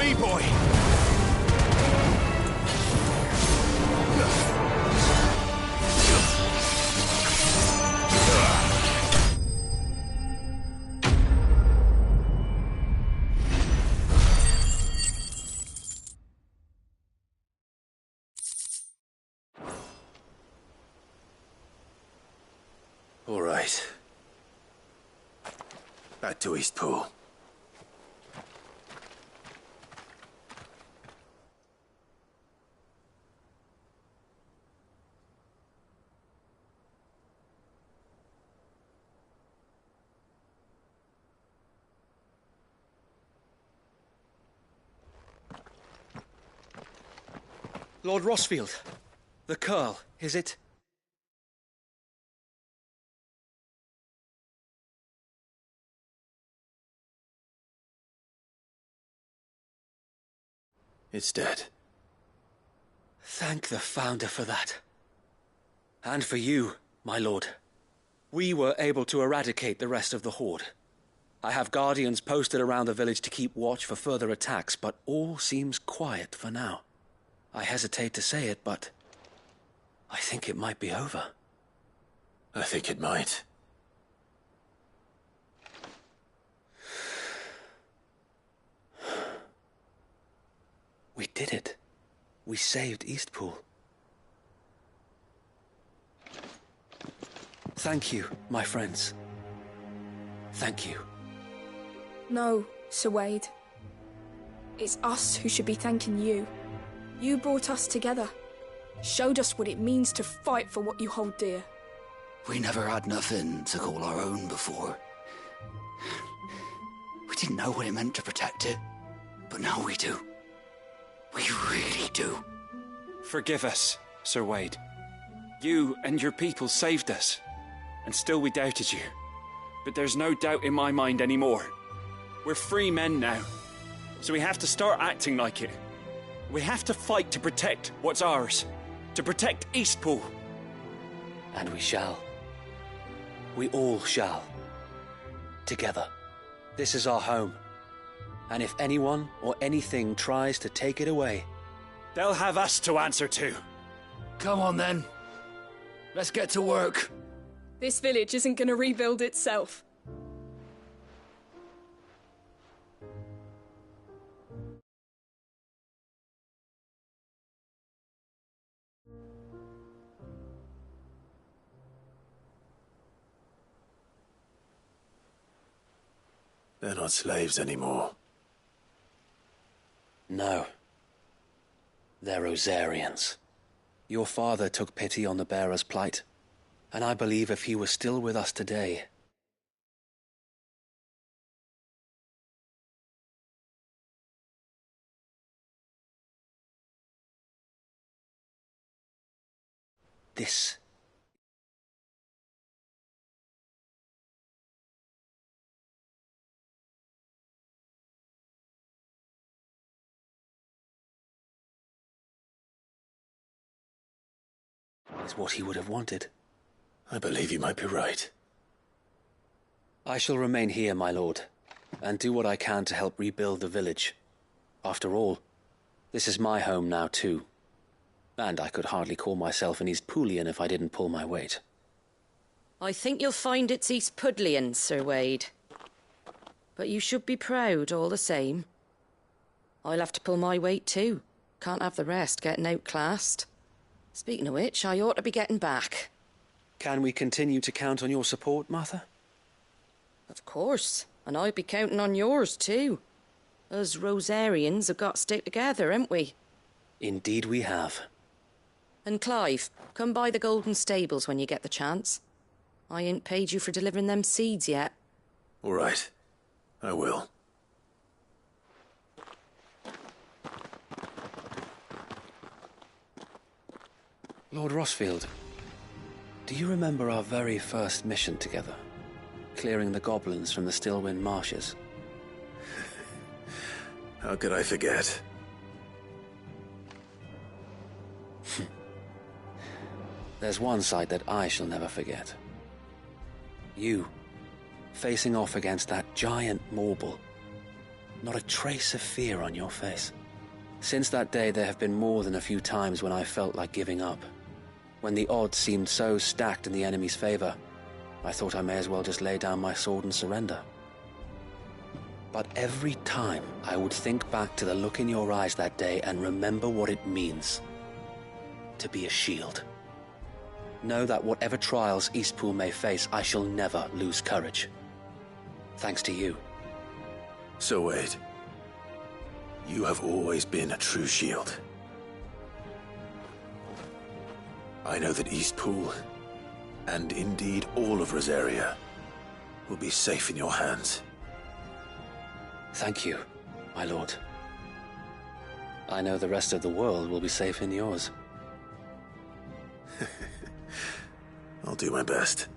R: me, boy!
A: All right. Back to Eastpool.
L: Lord Rossfield, the Curl, is it?
A: It's dead.
L: Thank the Founder for that. And for you, my lord. We were able to eradicate the rest of the Horde. I have guardians posted around the village to keep watch for further attacks, but all seems quiet for now. I hesitate to say it, but I think it might be over.
A: I think it might.
L: We did it. We saved Eastpool. Thank you, my friends. Thank you.
S: No, Sir Wade. It's us who should be thanking you. You brought us together. Showed us what it means to fight for what you hold dear.
T: We never had nothing to call our own before. We didn't know what it meant to protect it, but now we do. We really do.
U: Forgive us, Sir Wade. You and your people saved us, and still we doubted you. But there's no doubt in my mind anymore. We're free men now, so we have to start acting like it. We have to fight to protect what's ours, to protect Eastpool.
L: And we shall. We all shall. Together. This is our home. And if anyone or anything tries to take it away,
U: they'll have us to answer to.
T: Come on then. Let's get to work.
S: This village isn't going to rebuild itself.
A: They're not slaves anymore.
L: no. They're Rosarians. Your father took pity on the bearer's plight, and I believe if he was still with us today, this is what he would have wanted.
A: I believe you might be right.
L: I shall remain here, my lord, and do what I can to help rebuild the village. After all, this is my home now too. And I could hardly call myself an Eastpoolian if I didn't pull my weight.
H: I think you'll find it's Eastpudlian, Sir Wade. But you should be proud all the same. I'll have to pull my weight too. Can't have the rest getting outclassed. Speaking of which, I ought to be getting back.
L: Can we continue to count on your support, Martha?
H: Of course, and I'd be counting on yours too. Us Rosarians have got to stick together, haven't we?
L: Indeed we have.
H: And Clive, come by the Golden Stables when you get the chance. I ain't paid you for delivering them seeds yet.
A: All right, I will.
L: Lord Rossfield, do you remember our very first mission together? Clearing the goblins from the Stillwind marshes?
A: How could I forget?
L: There's one sight that I shall never forget. You, facing off against that giant Morble. Not a trace of fear on your face. Since that day, there have been more than a few times when I felt like giving up. When the odds seemed so stacked in the enemy's favor, I thought I may as well just lay down my sword and surrender. But every time, I would think back to the look in your eyes that day and remember what it means to be a shield. Know that whatever trials Eastpool may face, I shall never lose courage. Thanks to you.
A: So Wade, you have always been a true shield. I know that Eastpool, and indeed all of Rosaria, will be safe in your hands.
L: Thank you, my lord. I know the rest of the world will be safe in yours.
A: I'll do my best.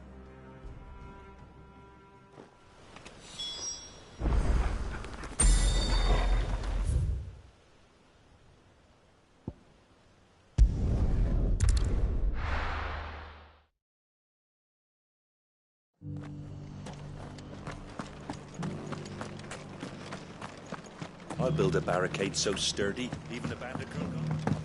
Q: I'll build a barricade so sturdy, even a bandit girl gone.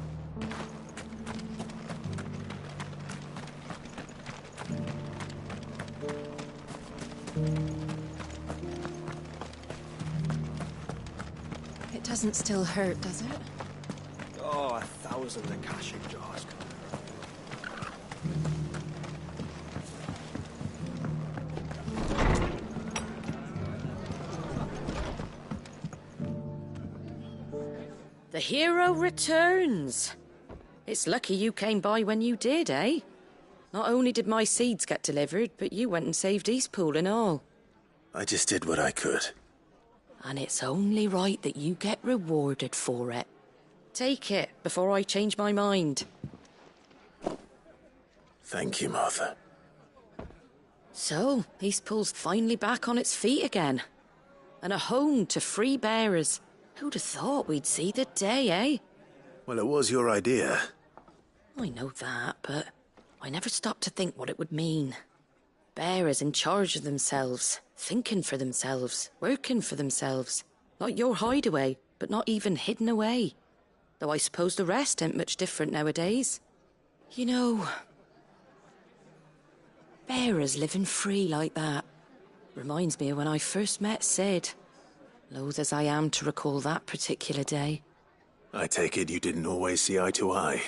J: It doesn't still hurt, does it?
K: Oh, 1,000 Akashic jaws.
H: The hero returns. It's lucky you came by when you did, eh? Not only did my seeds get delivered, but you went and saved Eastpool and all.
A: I just did what I could.
H: And it's only right that you get rewarded for it. Take it before I change my mind.
A: Thank you, Martha.
H: So, Eastpool's finally back on its feet again. And a home to free bearers. Who'd have thought we'd see the day, eh?
A: Well, it was your idea.
H: I know that, but I never stopped to think what it would mean. Bearers in charge of themselves, thinking for themselves, working for themselves. Like your hideaway, but not even hidden away. Though I suppose the rest ain't much different nowadays. You know, bearers living free like that reminds me of when I first met Sid. Loath as I am to recall that particular day.
A: I take it you didn't always see eye to eye.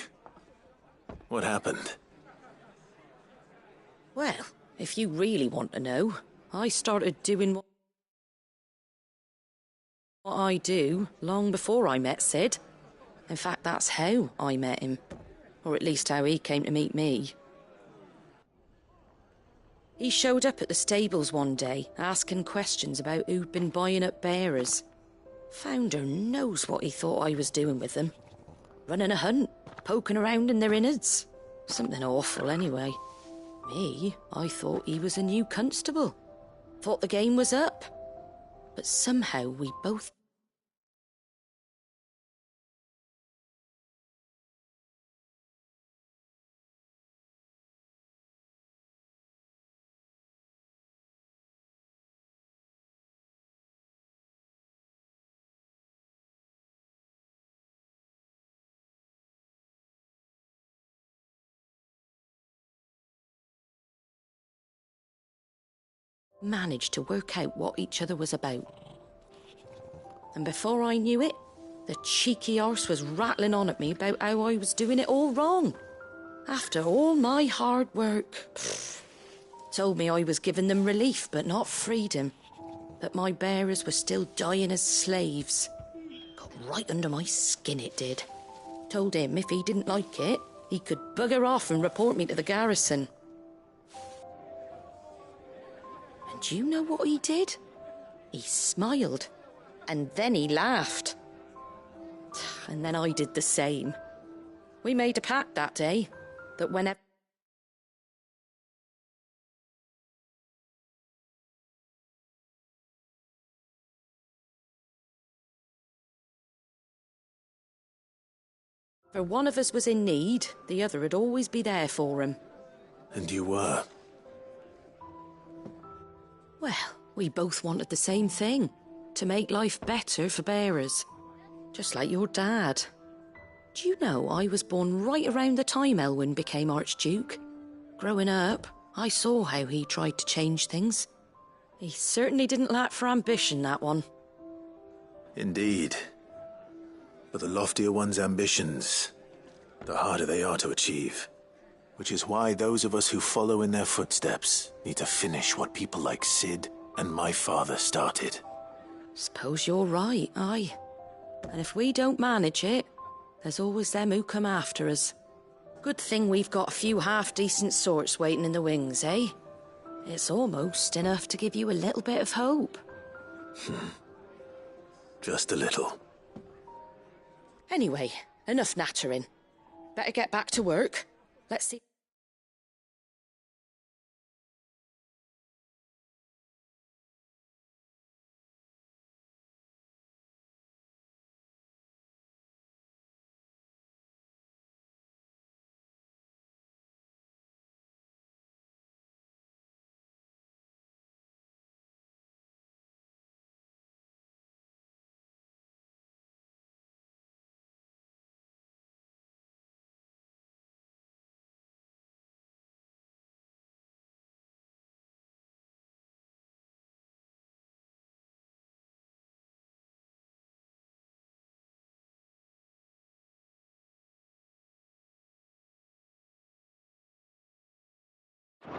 A: What happened?
H: Well, if you really want to know, I started doing what I do long before I met Sid. In fact, that's how I met him. Or at least how he came to meet me. He showed up at the stables one day, asking questions about who'd been buying up bearers. Founder knows what he thought I was doing with them. Running a hunt, poking around in their innards. Something awful, anyway. Me, I thought he was a new constable. Thought the game was up. But somehow we both... managed to work out what each other was about. And before I knew it, the cheeky arse was rattling on at me about how I was doing it all wrong. After all my hard work. Told me I was giving them relief, but not freedom. That my bearers were still dying as slaves. Got right under my skin, it did. Told him if he didn't like it, he could bugger off and report me to the garrison. Do you know what he did? He smiled, and then he laughed. And then I did the same. We made a pact that day, that whenever... For one of us was in need, the other would always be there for him.
A: And you were?
H: Well, we both wanted the same thing. to make life better for bearers. Just like your dad. Do you know I was born right around the time Elwyn became Archduke? Growing up, I saw how he tried to change things. He certainly didn't lack for ambition, that one.
A: Indeed. But the loftier one's ambitions, the harder they are to achieve. Which is why those of us who follow in their footsteps need to finish what people like Sid and my father started.
H: Suppose you're right, aye. And if we don't manage it, there's always them who come after us. Good thing we've got a few half-decent sorts waiting in the wings, eh? It's almost enough to give you a little bit of hope.
A: Just a little.
H: Anyway, enough nattering. Better get back to work. Let's see.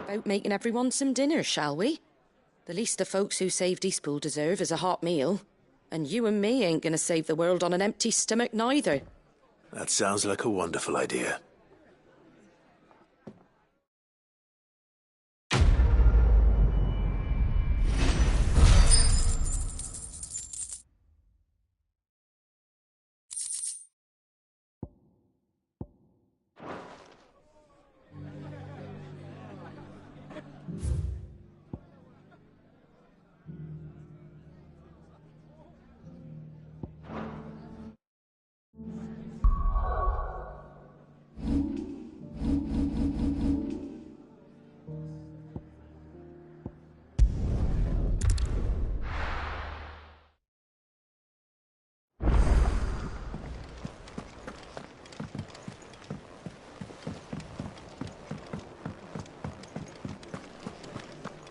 H: About making everyone some dinner, shall we? The least the folks who saved Eastpool deserve is a hot meal. And you and me ain't gonna save the world on an empty stomach neither.
A: That sounds like a wonderful idea.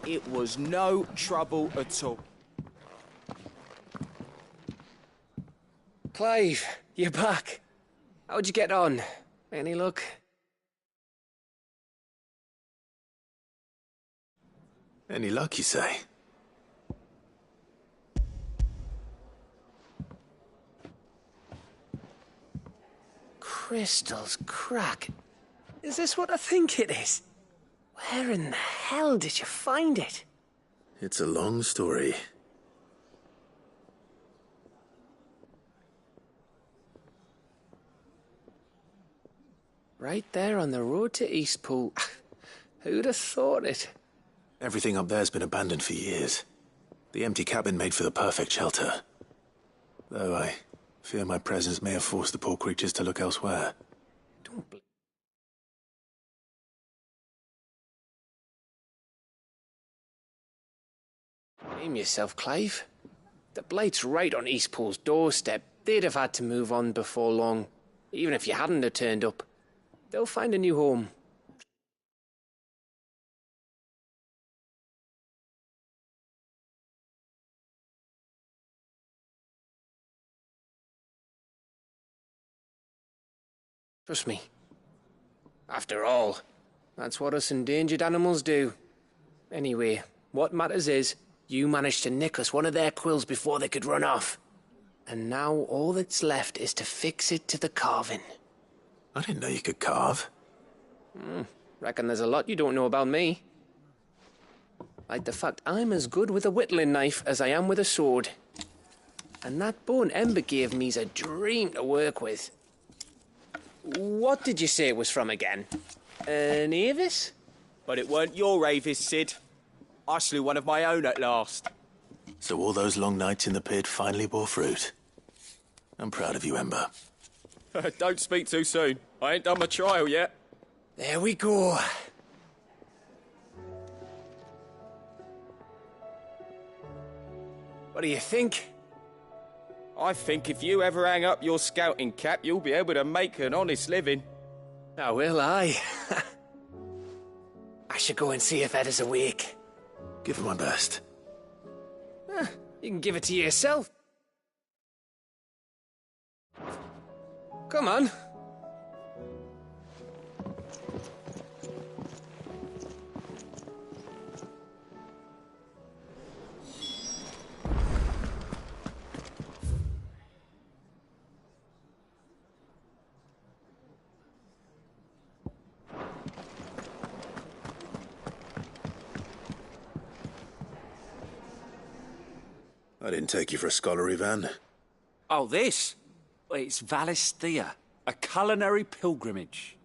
K: It was no trouble at all.
E: Clive, you're back. How'd you get on? Any luck?
A: Any luck, you say?
E: Crystal's crack. Is this what I think it is? Where in the hell did you find it?
A: It's a long story.
E: Right there on the road to Eastpool. Who'd have thought it?
A: Everything up there's been abandoned for years. The empty cabin made for the perfect shelter. Though I fear my presence may have forced the poor creatures to look elsewhere.
E: Don't blame yourself, Clive. The Blight's right on Eastpool's doorstep. They'd have had to move on before long, even if you hadn't have turned up. They'll find a new home. Trust me. After all, that's what us endangered animals do. Anyway, what matters is, you managed to nick us one of their quills before they could run off. And now all that's left is to fix it to the carving.
A: I didn't know you could carve.
E: Reckon there's a lot you don't know about me. Like the fact I'm as good with a whittling knife as I am with a sword. And that bone Ember gave me's a dream to work with. What did you say it was from again? An Avis?
K: But it weren't your Avis, Sid. I slew one of my own at last.
A: So all those long nights in the pit finally bore fruit. I'm proud of you, Ember.
U: Don't speak too soon. I ain't done my trial yet.
E: There we go. What do you think?
K: I think if you ever hang up your scouting cap, you'll be able to make an honest living.
E: Oh, will I? I should go and see if Ed is awake.
A: Give it my best.
E: You can give it to yourself. Come on.
A: I didn't take you for a scholarly van.
U: Oh, this? It's Valisthea, a culinary pilgrimage.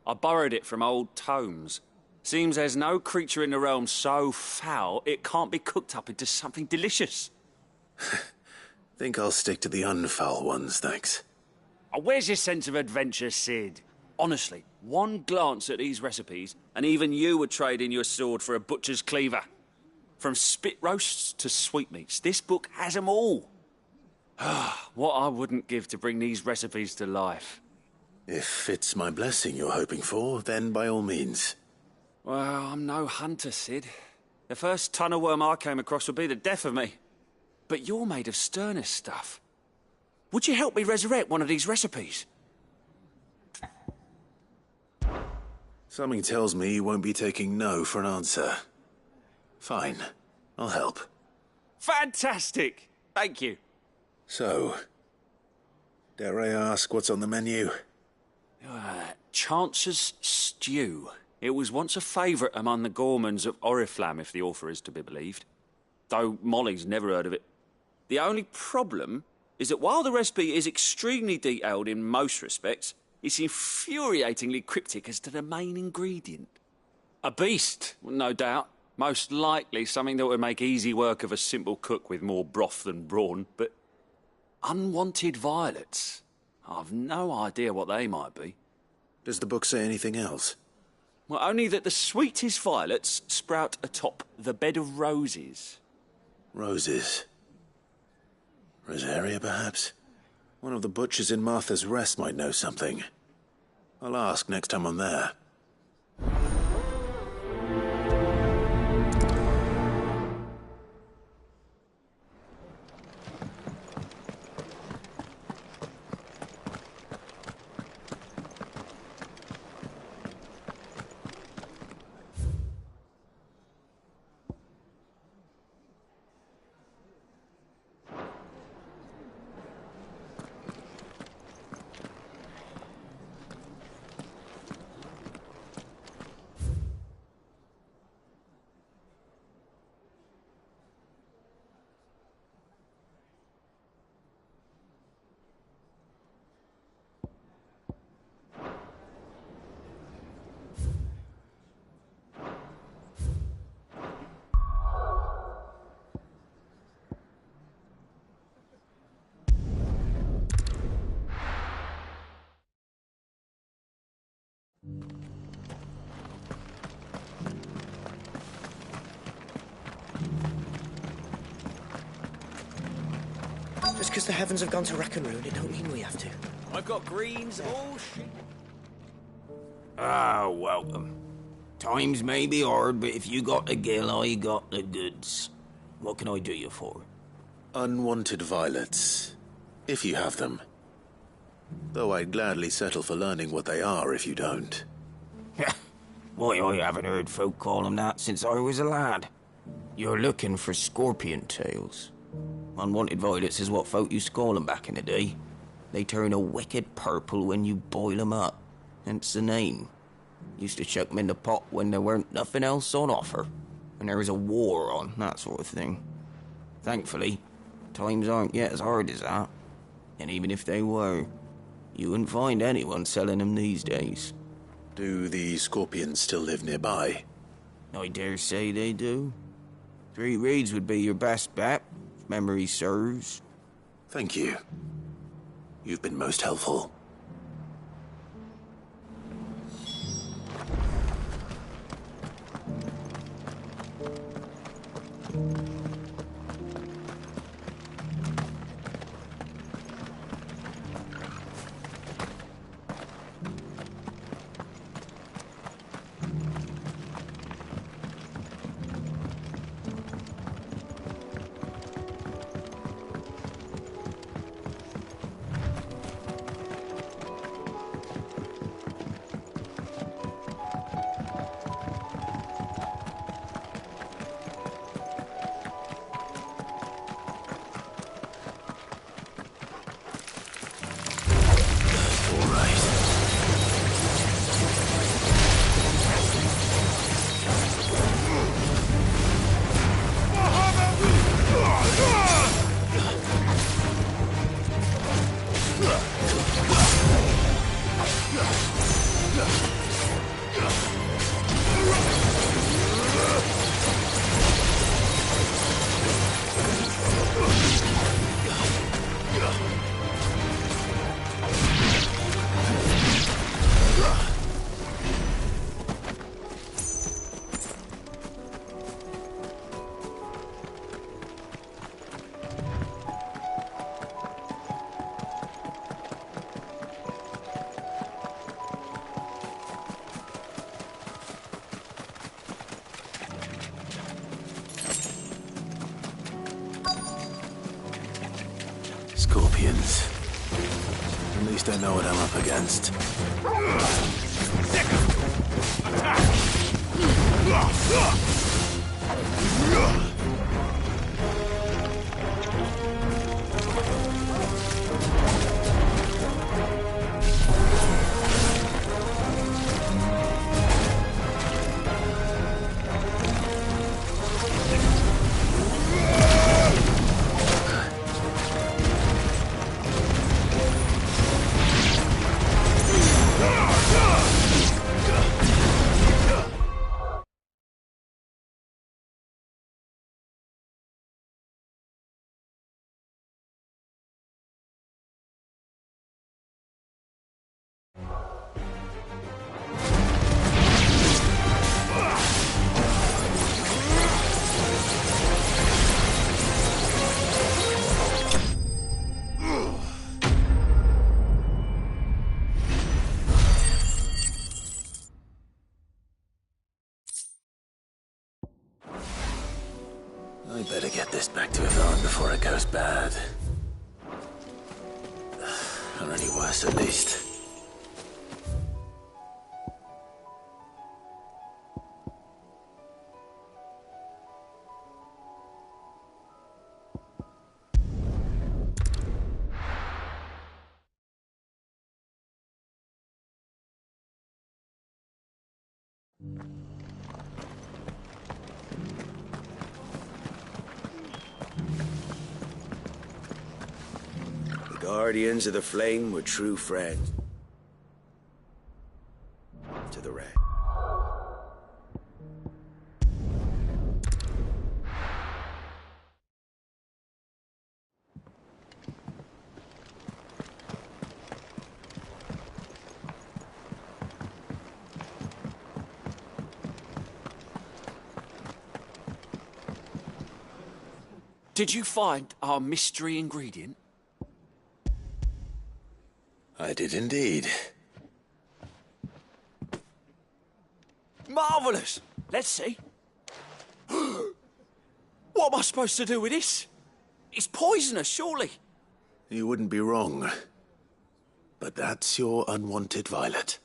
U: I borrowed it from old tomes. Seems there's no creature in the realm so foul it can't be cooked up into something delicious.
A: Think I'll stick to the unfoul ones, thanks.
U: Oh, where's your sense of adventure, Sid? Honestly, one glance at these recipes, and even you would trade in your sword for a butcher's cleaver. From spit roasts to sweetmeats, this book has them all. What I wouldn't give to bring these recipes to life.
A: If it's my blessing you're hoping for, then by all means.
U: Well, I'm no hunter, Sid. The first tunnel worm I came across would be the death of me. But you're made of sterner stuff. Would you help me resurrect one of these recipes?
A: Something tells me you won't be taking no for an answer. Fine, I'll help.
U: Fantastic! Thank you.
A: So, dare I ask what's on the menu?
U: Chance's Stew. It was once a favourite among the gourmands of Oriflamme, if the author is to be believed. Though Molly's never heard of it. The only problem is that while the recipe is extremely detailed in most respects, it's infuriatingly cryptic as to the main ingredient. A beast, no doubt. Most likely something that would make easy work of a simple cook with more broth than brawn, but unwanted violets. I've no idea what they might be.
A: Does the book say anything else?
U: Well, only that the sweetest violets sprout atop the bed of roses.
A: Roses. Rosaria, perhaps? One of the butchers in Martha's Rest might know something. I'll ask next time I'm there.
C: Just because the heavens have gone to wreck and ruin, it don't mean we have to.
K: I've got greens, all shit.
V: Ah, welcome. Times may be hard, but if you got the gill, I got the goods. What can I do you for?
A: Unwanted violets, if you have them. Though I'd gladly settle for learning what they are if you don't.
V: Why, I haven't heard folk call them that since I was a lad. You're looking for scorpion tails. Unwanted violets is what folk used to call them back in the day. They turn a wicked purple when you boil them up. Hence the name. Used to chuck them in the pot when there weren't nothing else on offer. When there was a war on, that sort of thing. Thankfully, times aren't yet as hard as that. And even if they were, you wouldn't find anyone selling them these days.
A: Do the scorpions still live nearby?
V: I dare say they do. 3 Reeds would be your best bet, if memory serves.
A: Thank you. You've been most helpful. Scorpions. At least I know what I'm up against. I better get this back to Yvonne before it goes bad. Or any worse, at least.
P: The Guardians of the Flame were true friends. To the rest.
U: Did you find our mystery ingredient?
A: I did indeed.
U: Marvellous! Let's see. What am I supposed to do with this? It's poisonous, surely.
A: You wouldn't be wrong. But that's your unwanted violet.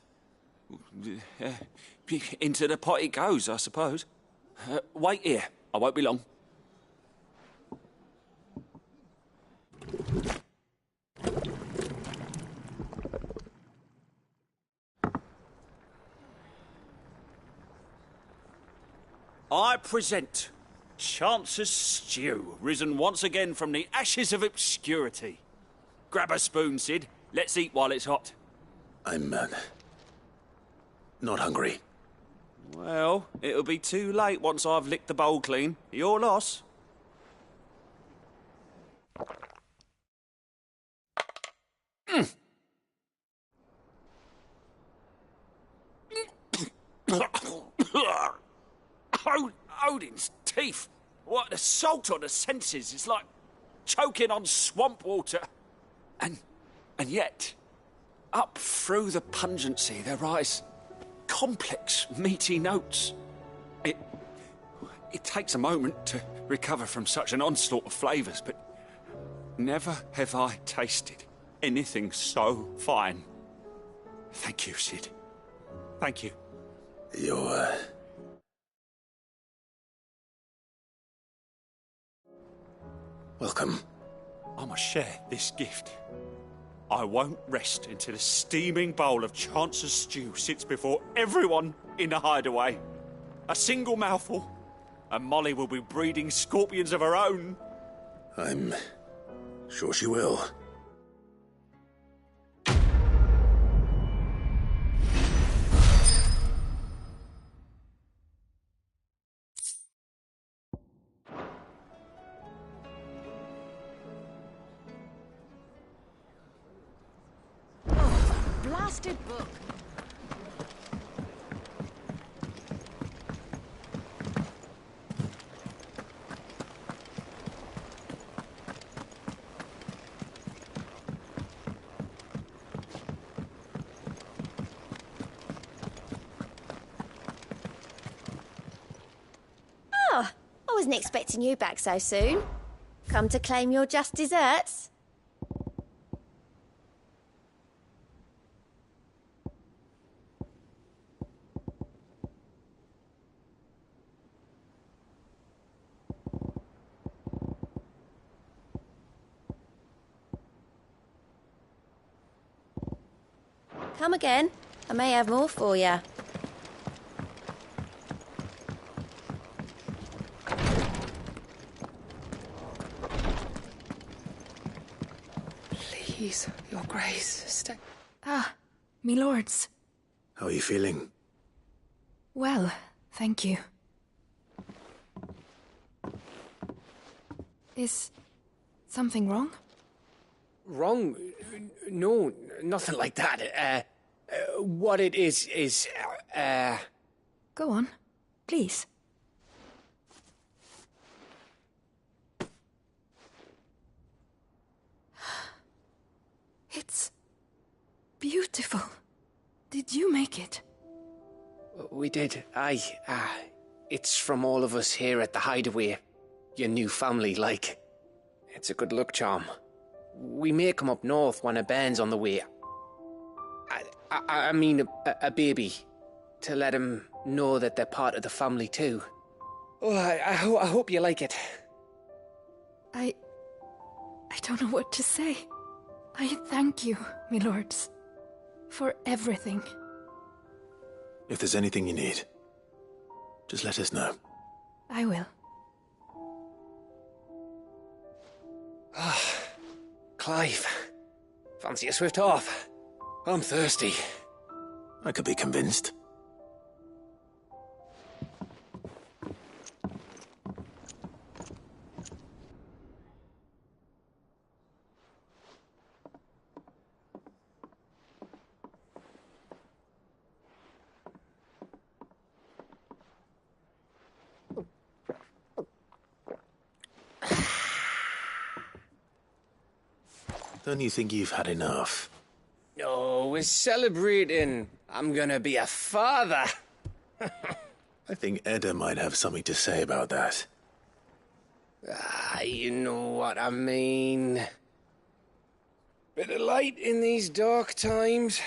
U: Into the pot it goes, I suppose. Wait here. I won't be long. I present Chance's Stew, risen once again from the ashes of obscurity. Grab a spoon, Sid. Let's eat while it's hot.
A: I'm, not hungry.
U: Well, it'll be too late once I've licked the bowl clean. Your loss. Odin's teeth. What, the salt on the senses. It's like choking on swamp water. And yet, up through the pungency, there rise complex, meaty notes. It takes a moment to recover from such an onslaught of flavours, but never have I tasted anything so fine. Thank you, Sid. Thank you.
A: You're, welcome.
U: I must share this gift. I won't rest until a steaming bowl of Chance's stew sits before everyone in the hideaway. A single mouthful, and Molly will be breeding scorpions of her own.
A: I'm sure she will.
H: Blasted book.
M: Oh, I wasn't expecting you back so soon. Come to claim your just desserts? Come again. I may have more for you.
N: Please, your grace, stay.
S: Ah, me lords.
A: How are you feeling?
S: Well, thank you. Is something wrong?
E: Wrong? No, nothing like that. What it is,
S: Go on, please. It's beautiful. Did you make it?
E: We did. It's from all of us here at the Hideaway. Your new family, like. It's a good luck charm. We may come up north when a band's on the way. I mean a baby. To let him know that they're part of the family too. Oh, I hope you like it.
S: I don't know what to say. I thank you, my lords, for everything.
A: If there's anything you need, just let us know.
S: I will.
E: Clive, fancy a swift off? I'm thirsty.
A: I could be convinced. Don't you think you've had enough?
E: No, we're celebrating. I'm gonna be a father.
A: I think Edda might have something to say about that.
E: You know what I mean. Bit of light in these dark times.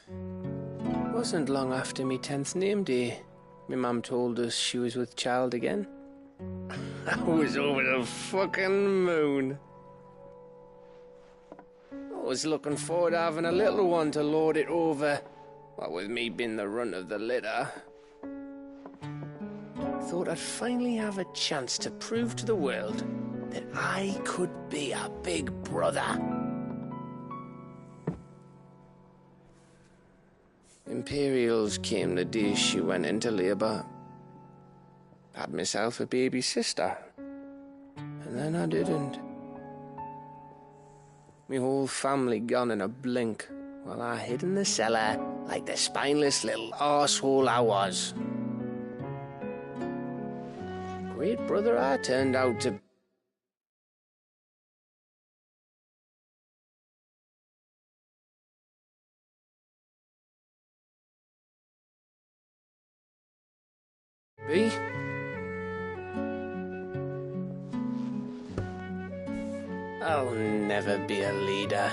E: Wasn't long after me 10th name day. My mum told us she was with child again. I was over the fucking moon. I was looking forward to having a little one to lord it over, what with me being the runt of the litter. Thought I'd finally have a chance to prove to the world that I could be a big brother. Imperials came the day she went into labour. Had myself a baby sister. And then I didn't. My whole family gone in a blink, while I hid in the cellar like the spineless little arsehole I was. Great brother I turned out to be. I'll never be a leader.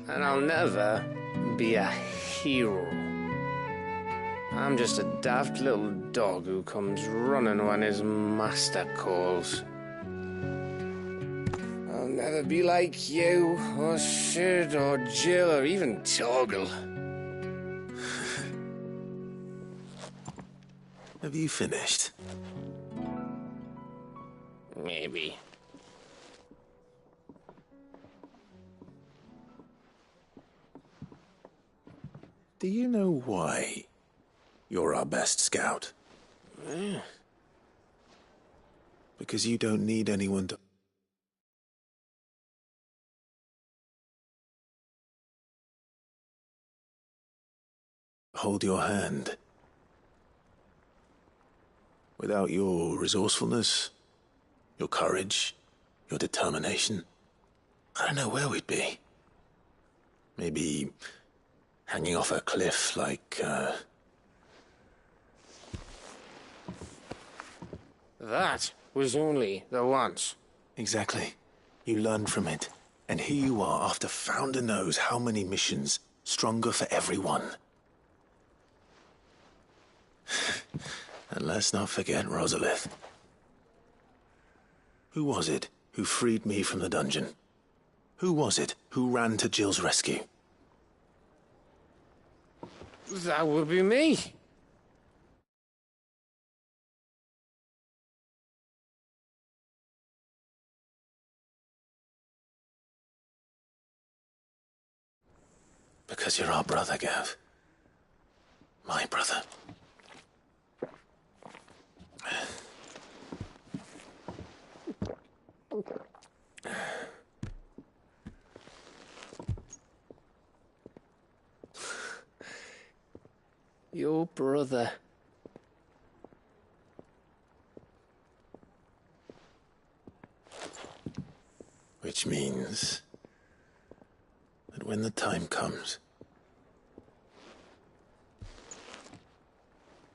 E: And I'll never be a hero. I'm just a daft little dog who comes running when his master calls. I'll never be like you, or Sid, or Jill, or even Torgal.
A: Have you finished?
E: Maybe.
A: Do you know why you're our best scout?
E: Yeah.
A: Because you don't need anyone to hold your hand. Without your resourcefulness, your courage, your determination, I don't know where we'd be. Maybe hanging off a cliff like,
E: That was only the once.
A: Exactly. You learned from it. And here you are after Founder knows how many missions, stronger for everyone. And let's not forget Rosalith. Who was it who freed me from the dungeon? Who was it who ran to Jill's rescue?
E: That would be me.
A: Because you're our brother, Gav. My brother.
E: Your brother.
A: Which means that when the time comes,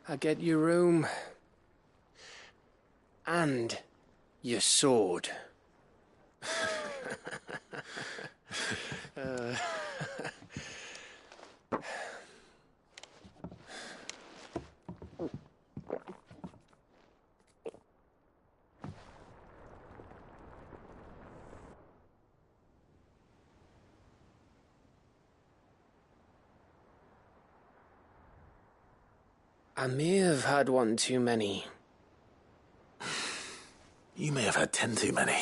E: I get your room. And your sword. I may have had one too many.
A: you may have had 10 too many.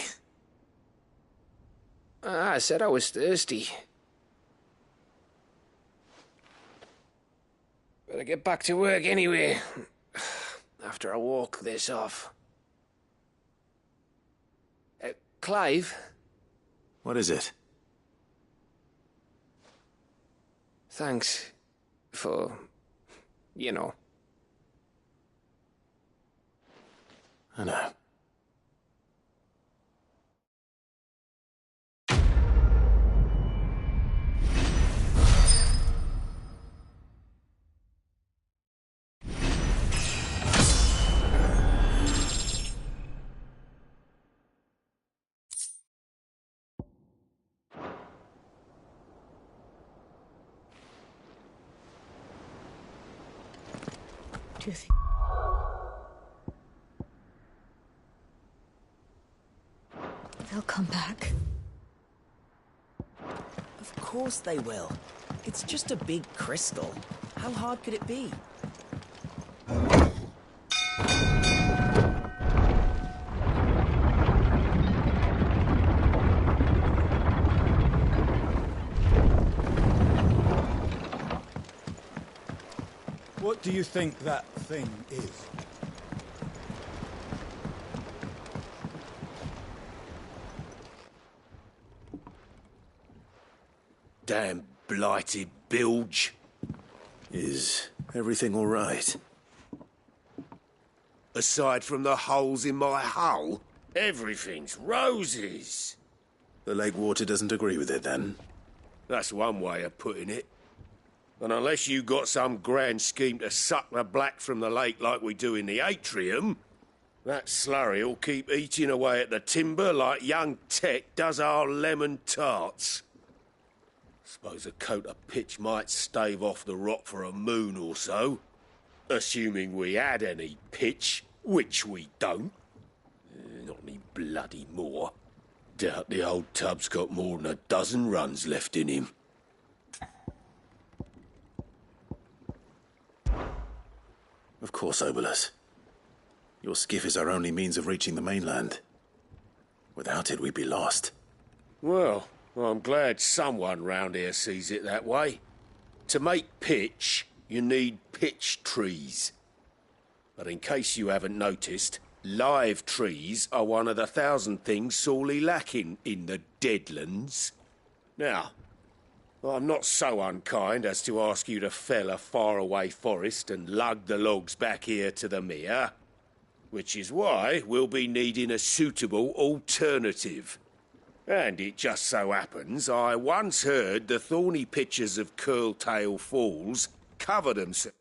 E: I said I was thirsty. Better get back to work anyway, after I walk this off. Clive?
A: What is it?
E: Thanks for, you know.
A: I know.
J: Do you think... they'll come back?
C: Of course they will. It's just a big crystal. How hard could it be?
D: What do you think that thing is?
P: Damn blighted bilge.
A: Is everything all right?
P: Aside from the holes in my hull, everything's roses.
A: The lake water doesn't agree with it, then?
P: That's one way of putting it. And unless you got some grand scheme to suck the black from the lake like we do in the atrium, that slurry'll keep eating away at the timber like young Tech does our lemon tarts. Suppose a coat of pitch might stave off the rot for a moon or so. Assuming we had any pitch, which we don't. Not any bloody more. Doubt the old tub's got more than a dozen runs left in him.
A: Of course, Obolus. Your skiff is our only means of reaching the mainland. Without it, we'd be lost.
P: Well, I'm glad someone round here sees it that way. To make pitch, you need pitch trees. But in case you haven't noticed, live trees are one of the 1,000 things sorely lacking in the Deadlands. Now, I'm not so unkind as to ask you to fell a faraway forest and lug the logs back here to the mere, which is why we'll be needing a suitable alternative. And it just so happens I once heard the thorny pitchers of Curltail Falls cover themselves.